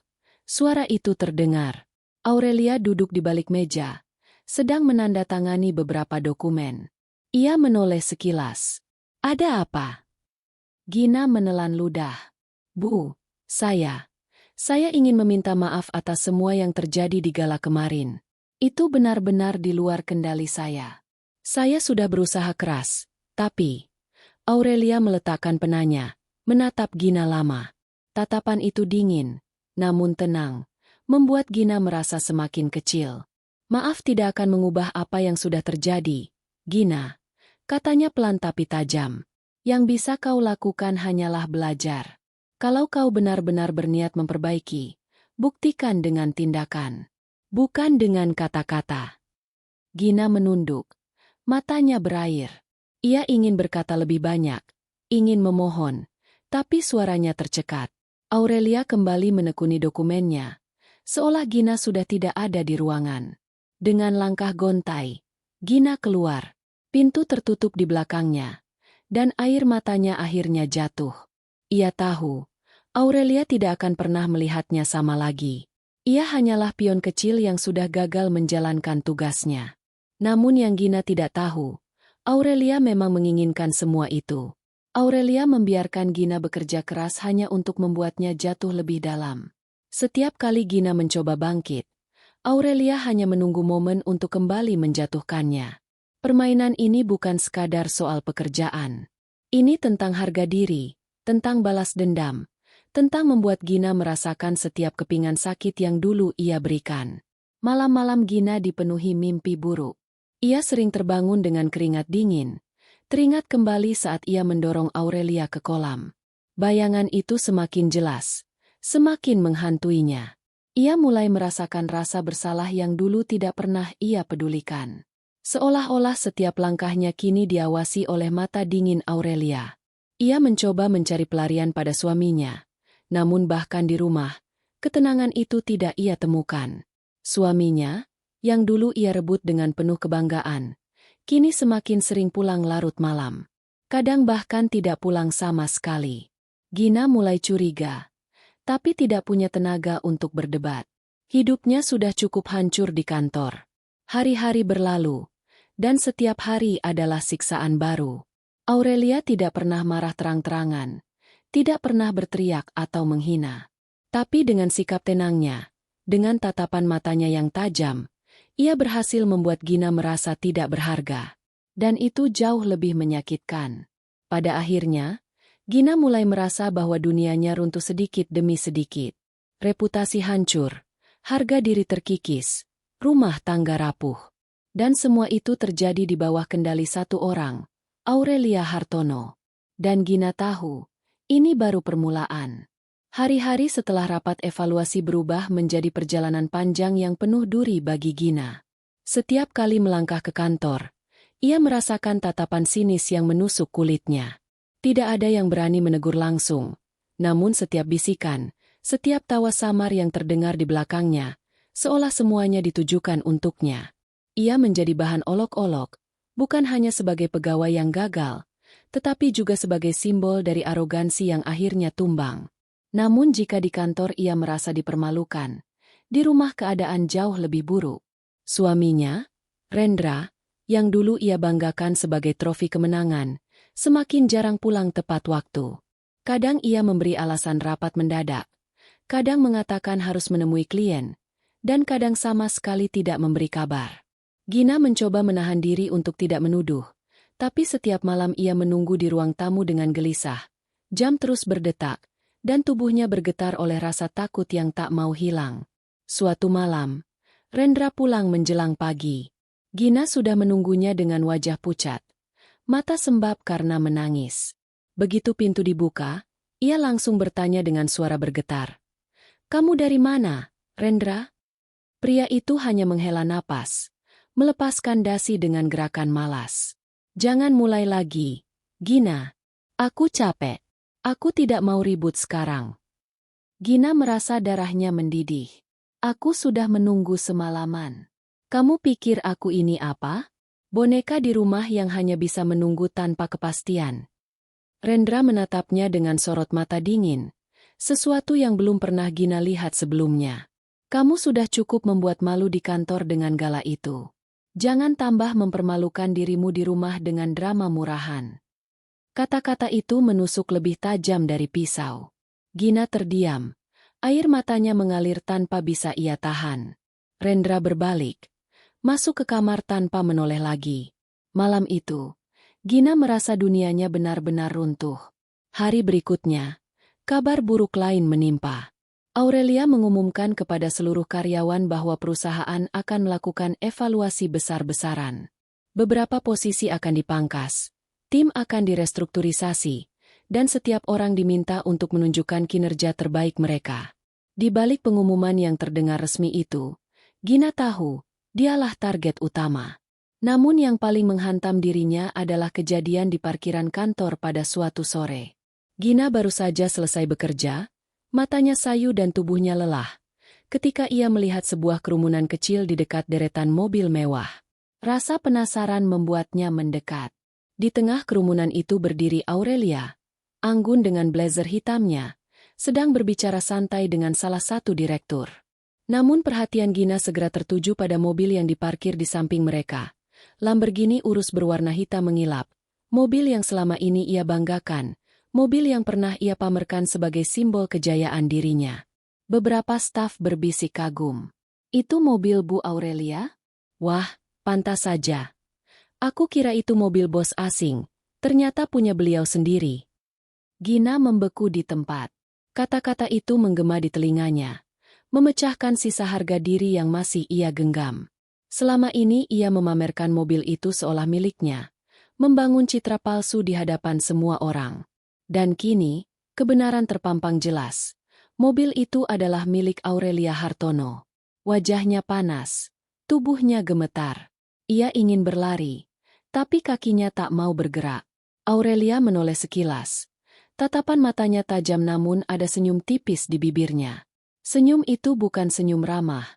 Suara itu terdengar. Aurelia duduk di balik meja, sedang menandatangani beberapa dokumen. Ia menoleh sekilas. Ada apa? Gina menelan ludah. Bu, saya ingin meminta maaf atas semua yang terjadi di gala kemarin. Itu benar-benar di luar kendali saya. Saya sudah berusaha keras, tapi... Aurelia meletakkan penanya. Menatap Gina lama. Tatapan itu dingin, namun tenang, membuat Gina merasa semakin kecil. Maaf tidak akan mengubah apa yang sudah terjadi, Gina. Katanya pelan tapi tajam. Yang bisa kau lakukan hanyalah belajar. Kalau kau benar-benar berniat memperbaiki, buktikan dengan tindakan. Bukan dengan kata-kata. Gina menunduk. Matanya berair. Ia ingin berkata lebih banyak, ingin memohon. Tapi suaranya tercekat. Aurelia kembali menekuni dokumennya, seolah Gina sudah tidak ada di ruangan. Dengan langkah gontai, Gina keluar. Pintu tertutup di belakangnya, dan air matanya akhirnya jatuh. Ia tahu, Aurelia tidak akan pernah melihatnya sama lagi. Ia hanyalah pion kecil yang sudah gagal menjalankan tugasnya. Namun yang Gina tidak tahu, Aurelia memang menginginkan semua itu. Aurelia membiarkan Gina bekerja keras hanya untuk membuatnya jatuh lebih dalam. Setiap kali Gina mencoba bangkit, Aurelia hanya menunggu momen untuk kembali menjatuhkannya. Permainan ini bukan sekadar soal pekerjaan. Ini tentang harga diri, tentang balas dendam, tentang membuat Gina merasakan setiap kepingan sakit yang dulu ia berikan. Malam-malam Gina dipenuhi mimpi buruk. Ia sering terbangun dengan keringat dingin, teringat kembali saat ia mendorong Aurelia ke kolam. Bayangan itu semakin jelas, semakin menghantuinya. Ia mulai merasakan rasa bersalah yang dulu tidak pernah ia pedulikan. Seolah-olah setiap langkahnya kini diawasi oleh mata dingin Aurelia. Ia mencoba mencari pelarian pada suaminya, namun bahkan di rumah, ketenangan itu tidak ia temukan. Suaminya, yang dulu ia rebut dengan penuh kebanggaan, kini semakin sering pulang larut malam. Kadang bahkan tidak pulang sama sekali. Gina mulai curiga, tapi tidak punya tenaga untuk berdebat. Hidupnya sudah cukup hancur di kantor. Hari-hari berlalu, dan setiap hari adalah siksaan baru. Aurelia tidak pernah marah terang-terangan, tidak pernah berteriak atau menghina. Tapi dengan sikap tenangnya, dengan tatapan matanya yang tajam, ia berhasil membuat Gina merasa tidak berharga. Dan itu jauh lebih menyakitkan. Pada akhirnya, Gina mulai merasa bahwa dunianya runtuh sedikit demi sedikit. Reputasi hancur, harga diri terkikis, rumah tangga rapuh. Dan semua itu terjadi di bawah kendali satu orang, Aurelia Hartono. Dan Gina tahu, ini baru permulaan. Hari-hari setelah rapat evaluasi berubah menjadi perjalanan panjang yang penuh duri bagi Gina. Setiap kali melangkah ke kantor, ia merasakan tatapan sinis yang menusuk kulitnya. Tidak ada yang berani menegur langsung, namun setiap bisikan, setiap tawa samar yang terdengar di belakangnya, seolah semuanya ditujukan untuknya. Ia menjadi bahan olok-olok, bukan hanya sebagai pegawai yang gagal, tetapi juga sebagai simbol dari arogansi yang akhirnya tumbang. Namun jika di kantor ia merasa dipermalukan, di rumah keadaan jauh lebih buruk. Suaminya, Rendra, yang dulu ia banggakan sebagai trofi kemenangan, semakin jarang pulang tepat waktu. Kadang ia memberi alasan rapat mendadak, kadang mengatakan harus menemui klien, dan kadang sama sekali tidak memberi kabar. Gina mencoba menahan diri untuk tidak menuduh, tapi setiap malam ia menunggu di ruang tamu dengan gelisah. Jam terus berdetak, dan tubuhnya bergetar oleh rasa takut yang tak mau hilang. Suatu malam, Rendra pulang menjelang pagi. Gina sudah menunggunya dengan wajah pucat, mata sembab karena menangis. Begitu pintu dibuka, ia langsung bertanya dengan suara bergetar. "Kamu dari mana, Rendra?" Pria itu hanya menghela napas, melepaskan dasi dengan gerakan malas. "Jangan mulai lagi, Gina. Aku capek. Aku tidak mau ribut sekarang." Gina merasa darahnya mendidih. "Aku sudah menunggu semalaman. Kamu pikir aku ini apa? Boneka di rumah yang hanya bisa menunggu tanpa kepastian." Rendra menatapnya dengan sorot mata dingin, sesuatu yang belum pernah Gina lihat sebelumnya. "Kamu sudah cukup membuat malu di kantor dengan gala itu. Jangan tambah mempermalukan dirimu di rumah dengan drama murahan." Kata-kata itu menusuk lebih tajam dari pisau. Gina terdiam. Air matanya mengalir tanpa bisa ia tahan. Rendra berbalik, masuk ke kamar tanpa menoleh lagi. Malam itu, Gina merasa dunianya benar-benar runtuh. Hari berikutnya, kabar buruk lain menimpa. Aurelia mengumumkan kepada seluruh karyawan bahwa perusahaan akan melakukan evaluasi besar-besaran. Beberapa posisi akan dipangkas. Tim akan direstrukturisasi, dan setiap orang diminta untuk menunjukkan kinerja terbaik mereka. Di balik pengumuman yang terdengar resmi itu, Gina tahu, dialah target utama. Namun yang paling menghantam dirinya adalah kejadian di parkiran kantor pada suatu sore. Gina baru saja selesai bekerja, matanya sayu dan tubuhnya lelah, ketika ia melihat sebuah kerumunan kecil di dekat deretan mobil mewah. Rasa penasaran membuatnya mendekat. Di tengah kerumunan itu berdiri Aurelia, anggun dengan blazer hitamnya, sedang berbicara santai dengan salah satu direktur. Namun perhatian Gina segera tertuju pada mobil yang diparkir di samping mereka. Lamborghini Urus berwarna hitam mengilap, mobil yang selama ini ia banggakan, mobil yang pernah ia pamerkan sebagai simbol kejayaan dirinya. Beberapa staf berbisik kagum. Itu mobil Bu Aurelia? Wah, pantas saja. Aku kira itu mobil bos asing, ternyata punya beliau sendiri. Gina membeku di tempat. Kata-kata itu menggema di telinganya, memecahkan sisa harga diri yang masih ia genggam. Selama ini ia memamerkan mobil itu seolah miliknya, membangun citra palsu di hadapan semua orang. Dan kini, kebenaran terpampang jelas. Mobil itu adalah milik Aurelia Hartono. Wajahnya panas, tubuhnya gemetar. Ia ingin berlari, tapi kakinya tak mau bergerak. Aurelia menoleh sekilas. Tatapan matanya tajam namun ada senyum tipis di bibirnya. Senyum itu bukan senyum ramah,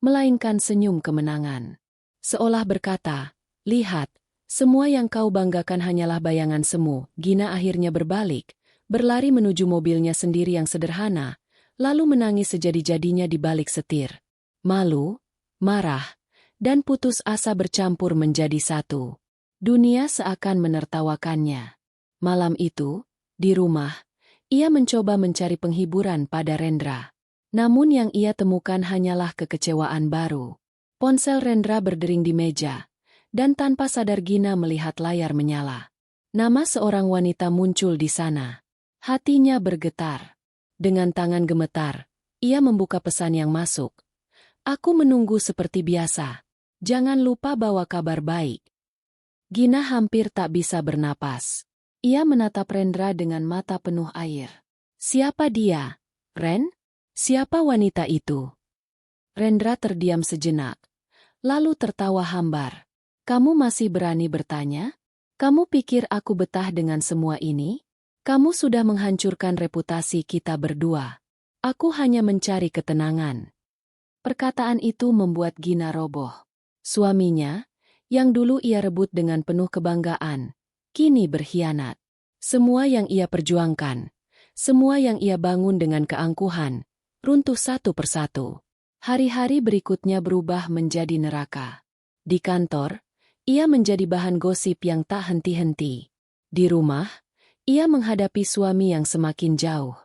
melainkan senyum kemenangan. Seolah berkata, lihat, semua yang kau banggakan hanyalah bayangan semu. Gina akhirnya berbalik, berlari menuju mobilnya sendiri yang sederhana, lalu menangis sejadi-jadinya di balik setir. Malu, marah, dan putus asa bercampur menjadi satu. Dunia seakan menertawakannya. Malam itu, di rumah, ia mencoba mencari penghiburan pada Rendra. Namun yang ia temukan hanyalah kekecewaan baru. Ponsel Rendra berdering di meja, dan tanpa sadar Gina melihat layar menyala. Nama seorang wanita muncul di sana. Hatinya bergetar. Dengan tangan gemetar, ia membuka pesan yang masuk. Aku menunggu seperti biasa. Jangan lupa bawa kabar baik. Gina hampir tak bisa bernapas. Ia menatap Rendra dengan mata penuh air. Siapa dia? Ren? Siapa wanita itu? Rendra terdiam sejenak, lalu tertawa hambar. Kamu masih berani bertanya? Kamu pikir aku betah dengan semua ini? Kamu sudah menghancurkan reputasi kita berdua. Aku hanya mencari ketenangan. Perkataan itu membuat Gina roboh. Suaminya, yang dulu ia rebut dengan penuh kebanggaan, kini berkhianat. Semua yang ia perjuangkan, semua yang ia bangun dengan keangkuhan, runtuh satu persatu. Hari-hari berikutnya berubah menjadi neraka. Di kantor, ia menjadi bahan gosip yang tak henti-henti. Di rumah, ia menghadapi suami yang semakin jauh.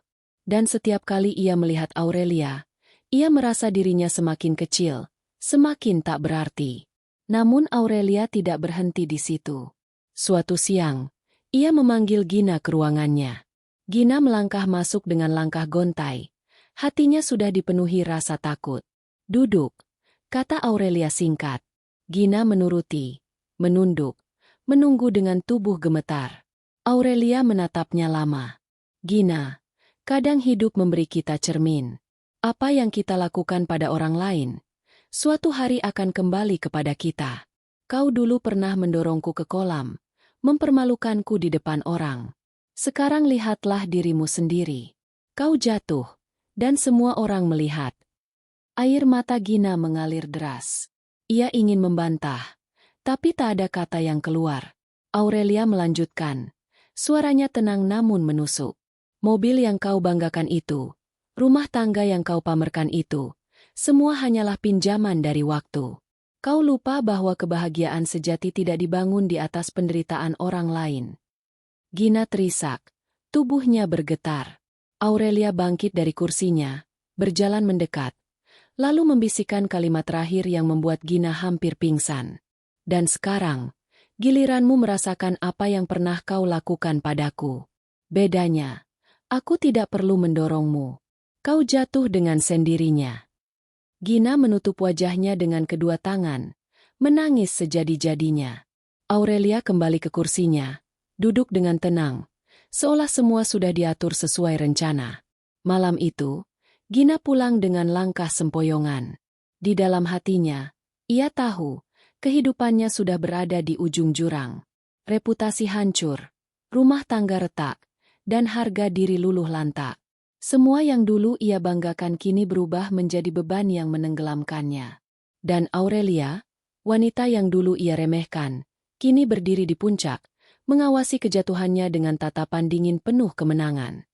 Dan setiap kali ia melihat Aurelia, ia merasa dirinya semakin kecil, semakin tak berarti. Namun Aurelia tidak berhenti di situ. Suatu siang, ia memanggil Gina ke ruangannya. Gina melangkah masuk dengan langkah gontai. Hatinya sudah dipenuhi rasa takut. Duduk, kata Aurelia singkat. Gina menuruti, menunduk, menunggu dengan tubuh gemetar. Aurelia menatapnya lama. Gina, kadang hidup memberi kita cermin. Apa yang kita lakukan pada orang lain, suatu hari akan kembali kepada kita. Kau dulu pernah mendorongku ke kolam, mempermalukanku di depan orang. Sekarang lihatlah dirimu sendiri. Kau jatuh, dan semua orang melihat. Air mata Gina mengalir deras. Ia ingin membantah, tapi tak ada kata yang keluar. Aurelia melanjutkan. Suaranya tenang namun menusuk. Mobil yang kau banggakan itu, rumah tangga yang kau pamerkan itu, semua hanyalah pinjaman dari waktu. Kau lupa bahwa kebahagiaan sejati tidak dibangun di atas penderitaan orang lain. Gina terisak, tubuhnya bergetar. Aurelia bangkit dari kursinya, berjalan mendekat, lalu membisikkan kalimat terakhir yang membuat Gina hampir pingsan. Dan sekarang, giliranmu merasakan apa yang pernah kau lakukan padaku. Bedanya, aku tidak perlu mendorongmu. Kau jatuh dengan sendirinya. Gina menutup wajahnya dengan kedua tangan, menangis sejadi-jadinya. Aurelia kembali ke kursinya, duduk dengan tenang, seolah semua sudah diatur sesuai rencana. Malam itu, Gina pulang dengan langkah sempoyongan. Di dalam hatinya, ia tahu, kehidupannya sudah berada di ujung jurang. Reputasi hancur, rumah tangga retak, dan harga diri luluh lantak. Semua yang dulu ia banggakan kini berubah menjadi beban yang menenggelamkannya. Dan Aurelia, wanita yang dulu ia remehkan, kini berdiri di puncak, mengawasi kejatuhannya dengan tatapan dingin penuh kemenangan.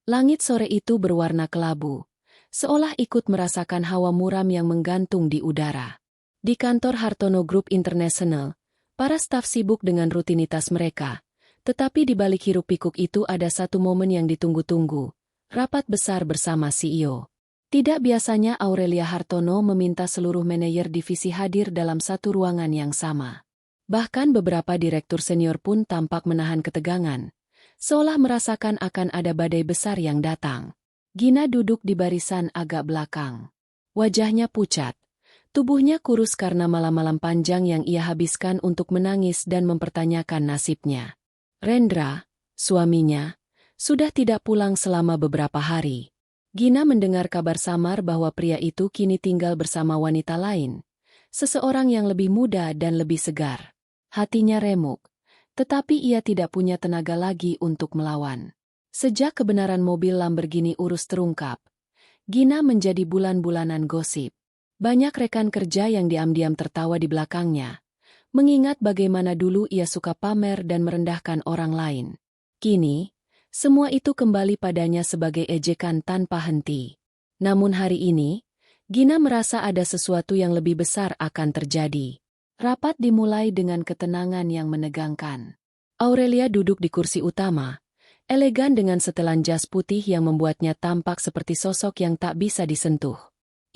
Langit sore itu berwarna kelabu, seolah ikut merasakan hawa muram yang menggantung di udara. Di kantor Hartono Group International, para staf sibuk dengan rutinitas mereka, tetapi di balik hiruk-pikuk itu ada satu momen yang ditunggu-tunggu. Rapat besar bersama CEO. Tidak biasanya Aurelia Hartono meminta seluruh manajer divisi hadir dalam satu ruangan yang sama. Bahkan beberapa direktur senior pun tampak menahan ketegangan, seolah merasakan akan ada badai besar yang datang. Gina duduk di barisan agak belakang. Wajahnya pucat, tubuhnya kurus karena malam-malam panjang yang ia habiskan untuk menangis dan mempertanyakan nasibnya. Rendra, suaminya, sudah tidak pulang selama beberapa hari. Gina mendengar kabar samar bahwa pria itu kini tinggal bersama wanita lain, seseorang yang lebih muda dan lebih segar. Hatinya remuk, tetapi ia tidak punya tenaga lagi untuk melawan. Sejak kebenaran mobil Lamborghini urus terungkap, Gina menjadi bulan-bulanan gosip. Banyak rekan kerja yang diam-diam tertawa di belakangnya, mengingat bagaimana dulu ia suka pamer dan merendahkan orang lain. Kini, semua itu kembali padanya sebagai ejekan tanpa henti. Namun hari ini, Gina merasa ada sesuatu yang lebih besar akan terjadi. Rapat dimulai dengan ketenangan yang menegangkan. Aurelia duduk di kursi utama, elegan dengan setelan jas putih yang membuatnya tampak seperti sosok yang tak bisa disentuh.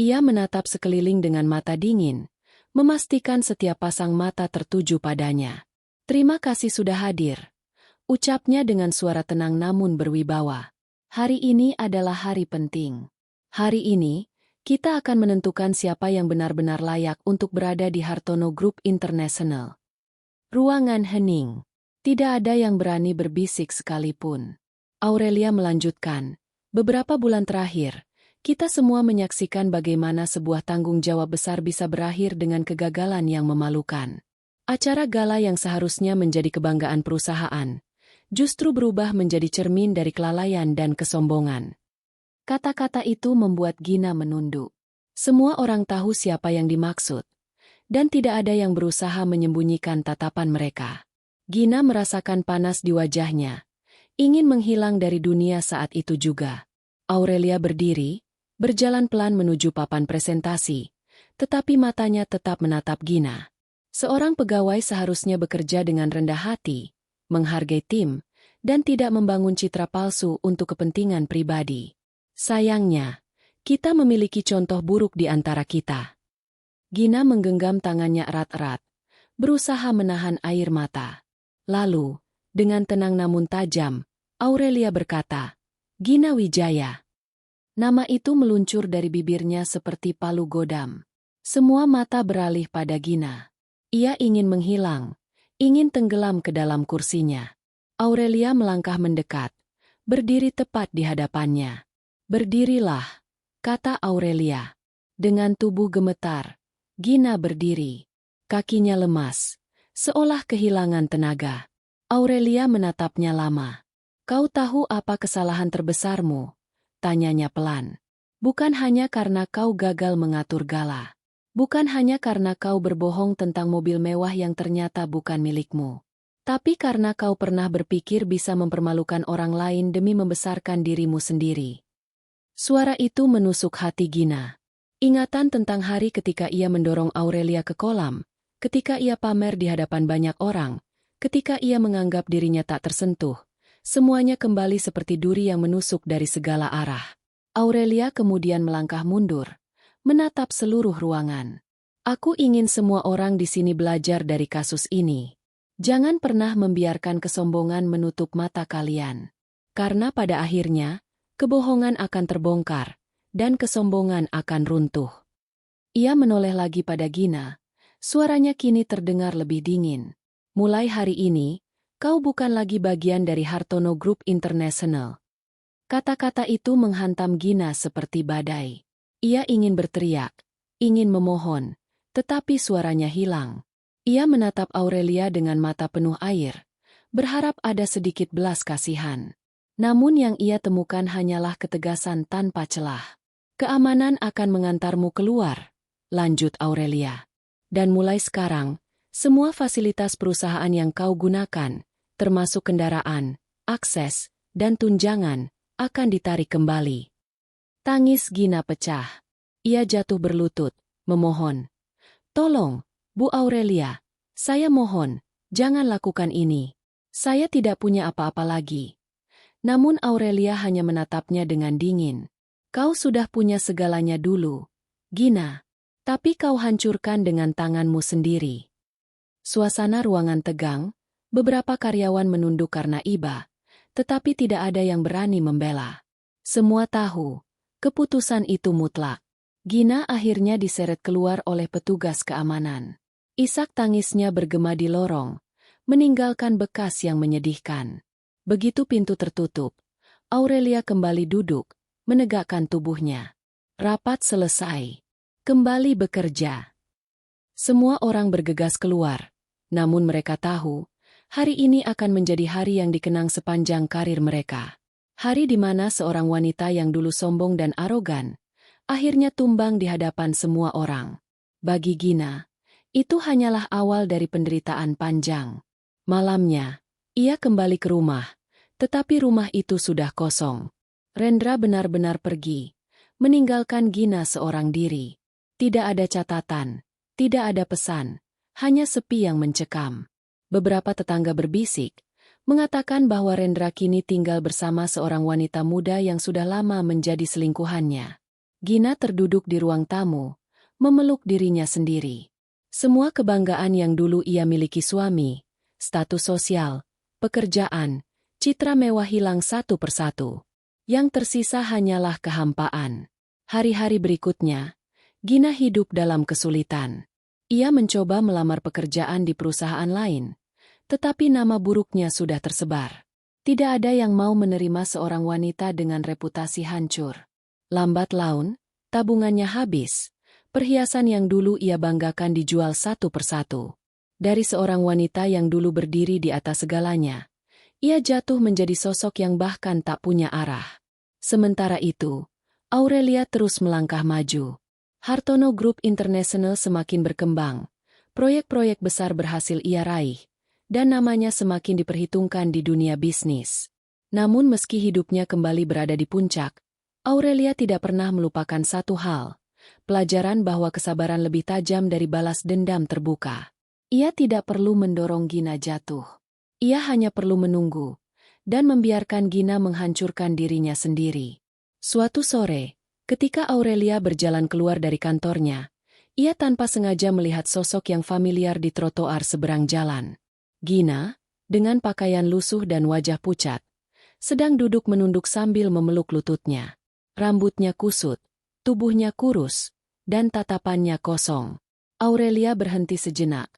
Ia menatap sekeliling dengan mata dingin, memastikan setiap pasang mata tertuju padanya. "Terima kasih sudah hadir," ucapnya dengan suara tenang namun berwibawa. "Hari ini adalah hari penting. Hari ini, kita akan menentukan siapa yang benar-benar layak untuk berada di Hartono Group International." Ruangan hening. Tidak ada yang berani berbisik sekalipun. Aurelia melanjutkan, "Beberapa bulan terakhir, kita semua menyaksikan bagaimana sebuah tanggung jawab besar bisa berakhir dengan kegagalan yang memalukan. Acara gala yang seharusnya menjadi kebanggaan perusahaan, justru berubah menjadi cermin dari kelalaian dan kesombongan." Kata-kata itu membuat Gina menunduk. Semua orang tahu siapa yang dimaksud, dan tidak ada yang berusaha menyembunyikan tatapan mereka. Gina merasakan panas di wajahnya, ingin menghilang dari dunia saat itu juga. Aurelia berdiri, berjalan pelan menuju papan presentasi, tetapi matanya tetap menatap Gina. Seorang pegawai seharusnya bekerja dengan rendah hati, menghargai tim, dan tidak membangun citra palsu untuk kepentingan pribadi. Sayangnya, kita memiliki contoh buruk di antara kita. Gina menggenggam tangannya erat-erat, berusaha menahan air mata. Lalu, dengan tenang namun tajam, Aurelia berkata, "Gina Wijaya." Nama itu meluncur dari bibirnya seperti palu godam. Semua mata beralih pada Gina. Ia ingin menghilang, ingin tenggelam ke dalam kursinya. Aurelia melangkah mendekat, berdiri tepat di hadapannya. "Berdirilah," kata Aurelia. Dengan tubuh gemetar, Gina berdiri. Kakinya lemas, seolah kehilangan tenaga. Aurelia menatapnya lama. "Kau tahu apa kesalahan terbesarmu?" tanyanya pelan. "Bukan hanya karena kau gagal mengatur gala. Bukan hanya karena kau berbohong tentang mobil mewah yang ternyata bukan milikmu. Tapi karena kau pernah berpikir bisa mempermalukan orang lain demi membesarkan dirimu sendiri." Suara itu menusuk hati Gina. Ingatan tentang hari ketika ia mendorong Aurelia ke kolam, ketika ia pamer di hadapan banyak orang, ketika ia menganggap dirinya tak tersentuh, semuanya kembali seperti duri yang menusuk dari segala arah. Aurelia kemudian melangkah mundur, menatap seluruh ruangan. "Aku ingin semua orang di sini belajar dari kasus ini. Jangan pernah membiarkan kesombongan menutup mata kalian. Karena pada akhirnya, kebohongan akan terbongkar, dan kesombongan akan runtuh." Ia menoleh lagi pada Gina. Suaranya kini terdengar lebih dingin. "Mulai hari ini, kau bukan lagi bagian dari Hartono Group International." Kata-kata itu menghantam Gina seperti badai. Ia ingin berteriak, ingin memohon, tetapi suaranya hilang. Ia menatap Aurelia dengan mata penuh air, berharap ada sedikit belas kasihan. Namun yang ia temukan hanyalah ketegasan tanpa celah. Keamanan akan mengantarmu keluar, lanjut Aurelia. Dan mulai sekarang, semua fasilitas perusahaan yang kau gunakan, termasuk kendaraan, akses, dan tunjangan, akan ditarik kembali. Tangis Gina pecah. Ia jatuh berlutut, memohon. Tolong, Bu Aurelia, saya mohon, jangan lakukan ini. Saya tidak punya apa-apa lagi. Namun Aurelia hanya menatapnya dengan dingin. Kau sudah punya segalanya dulu, Gina. Tapi kau hancurkan dengan tanganmu sendiri. Suasana ruangan tegang, beberapa karyawan menunduk karena iba, tetapi tidak ada yang berani membela. Semua tahu, keputusan itu mutlak. Gina akhirnya diseret keluar oleh petugas keamanan. Isak tangisnya bergema di lorong, meninggalkan bekas yang menyedihkan. Begitu pintu tertutup, Aurelia kembali duduk, menegakkan tubuhnya. Rapat selesai. Kembali bekerja. Semua orang bergegas keluar, namun mereka tahu, hari ini akan menjadi hari yang dikenang sepanjang karir mereka. Hari di mana seorang wanita yang dulu sombong dan arogan, akhirnya tumbang di hadapan semua orang. Bagi Gina, itu hanyalah awal dari penderitaan panjang. Malamnya, ia kembali ke rumah, tetapi rumah itu sudah kosong. Rendra benar-benar pergi, meninggalkan Gina seorang diri. Tidak ada catatan, tidak ada pesan, hanya sepi yang mencekam. Beberapa tetangga berbisik, mengatakan bahwa Rendra kini tinggal bersama seorang wanita muda yang sudah lama menjadi selingkuhannya. Gina terduduk di ruang tamu, memeluk dirinya sendiri. Semua kebanggaan yang dulu ia miliki suami, status sosial, pekerjaan, citra mewah hilang satu persatu. Yang tersisa hanyalah kehampaan. Hari-hari berikutnya, Gina hidup dalam kesulitan. Ia mencoba melamar pekerjaan di perusahaan lain, tetapi nama buruknya sudah tersebar. Tidak ada yang mau menerima seorang wanita dengan reputasi hancur. Lambat laun, tabungannya habis. Perhiasan yang dulu ia banggakan dijual satu persatu. Dari seorang wanita yang dulu berdiri di atas segalanya, ia jatuh menjadi sosok yang bahkan tak punya arah. Sementara itu, Aurelia terus melangkah maju. Hartono Group International semakin berkembang, proyek-proyek besar berhasil ia raih, dan namanya semakin diperhitungkan di dunia bisnis. Namun meski hidupnya kembali berada di puncak, Aurelia tidak pernah melupakan satu hal, pelajaran bahwa kesabaran lebih tajam dari balas dendam terbuka. Ia tidak perlu mendorong Gina jatuh. Ia hanya perlu menunggu, dan membiarkan Gina menghancurkan dirinya sendiri. Suatu sore, ketika Aurelia berjalan keluar dari kantornya, ia tanpa sengaja melihat sosok yang familiar di trotoar seberang jalan. Gina, dengan pakaian lusuh dan wajah pucat, sedang duduk menunduk sambil memeluk lututnya. Rambutnya kusut, tubuhnya kurus, dan tatapannya kosong. Aurelia berhenti sejenak,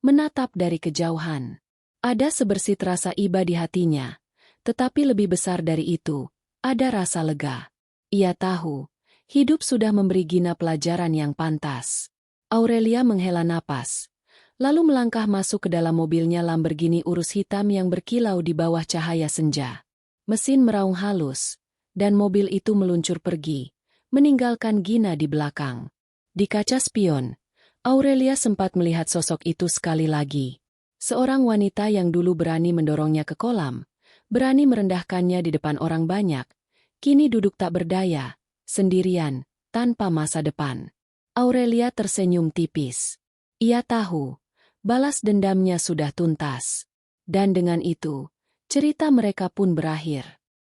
menatap dari kejauhan. Ada sebersit rasa iba di hatinya, tetapi lebih besar dari itu, ada rasa lega. Ia tahu, hidup sudah memberi Gina pelajaran yang pantas. Aurelia menghela napas, lalu melangkah masuk ke dalam mobilnya Lamborghini Urus hitam yang berkilau di bawah cahaya senja. Mesin meraung halus, dan mobil itu meluncur pergi, meninggalkan Gina di belakang. Di kaca spion, Aurelia sempat melihat sosok itu sekali lagi. Seorang wanita yang dulu berani mendorongnya ke kolam, berani merendahkannya di depan orang banyak, kini duduk tak berdaya, sendirian, tanpa masa depan. Aurelia tersenyum tipis. Ia tahu, balas dendamnya sudah tuntas. Dan dengan itu, cerita mereka pun berakhir.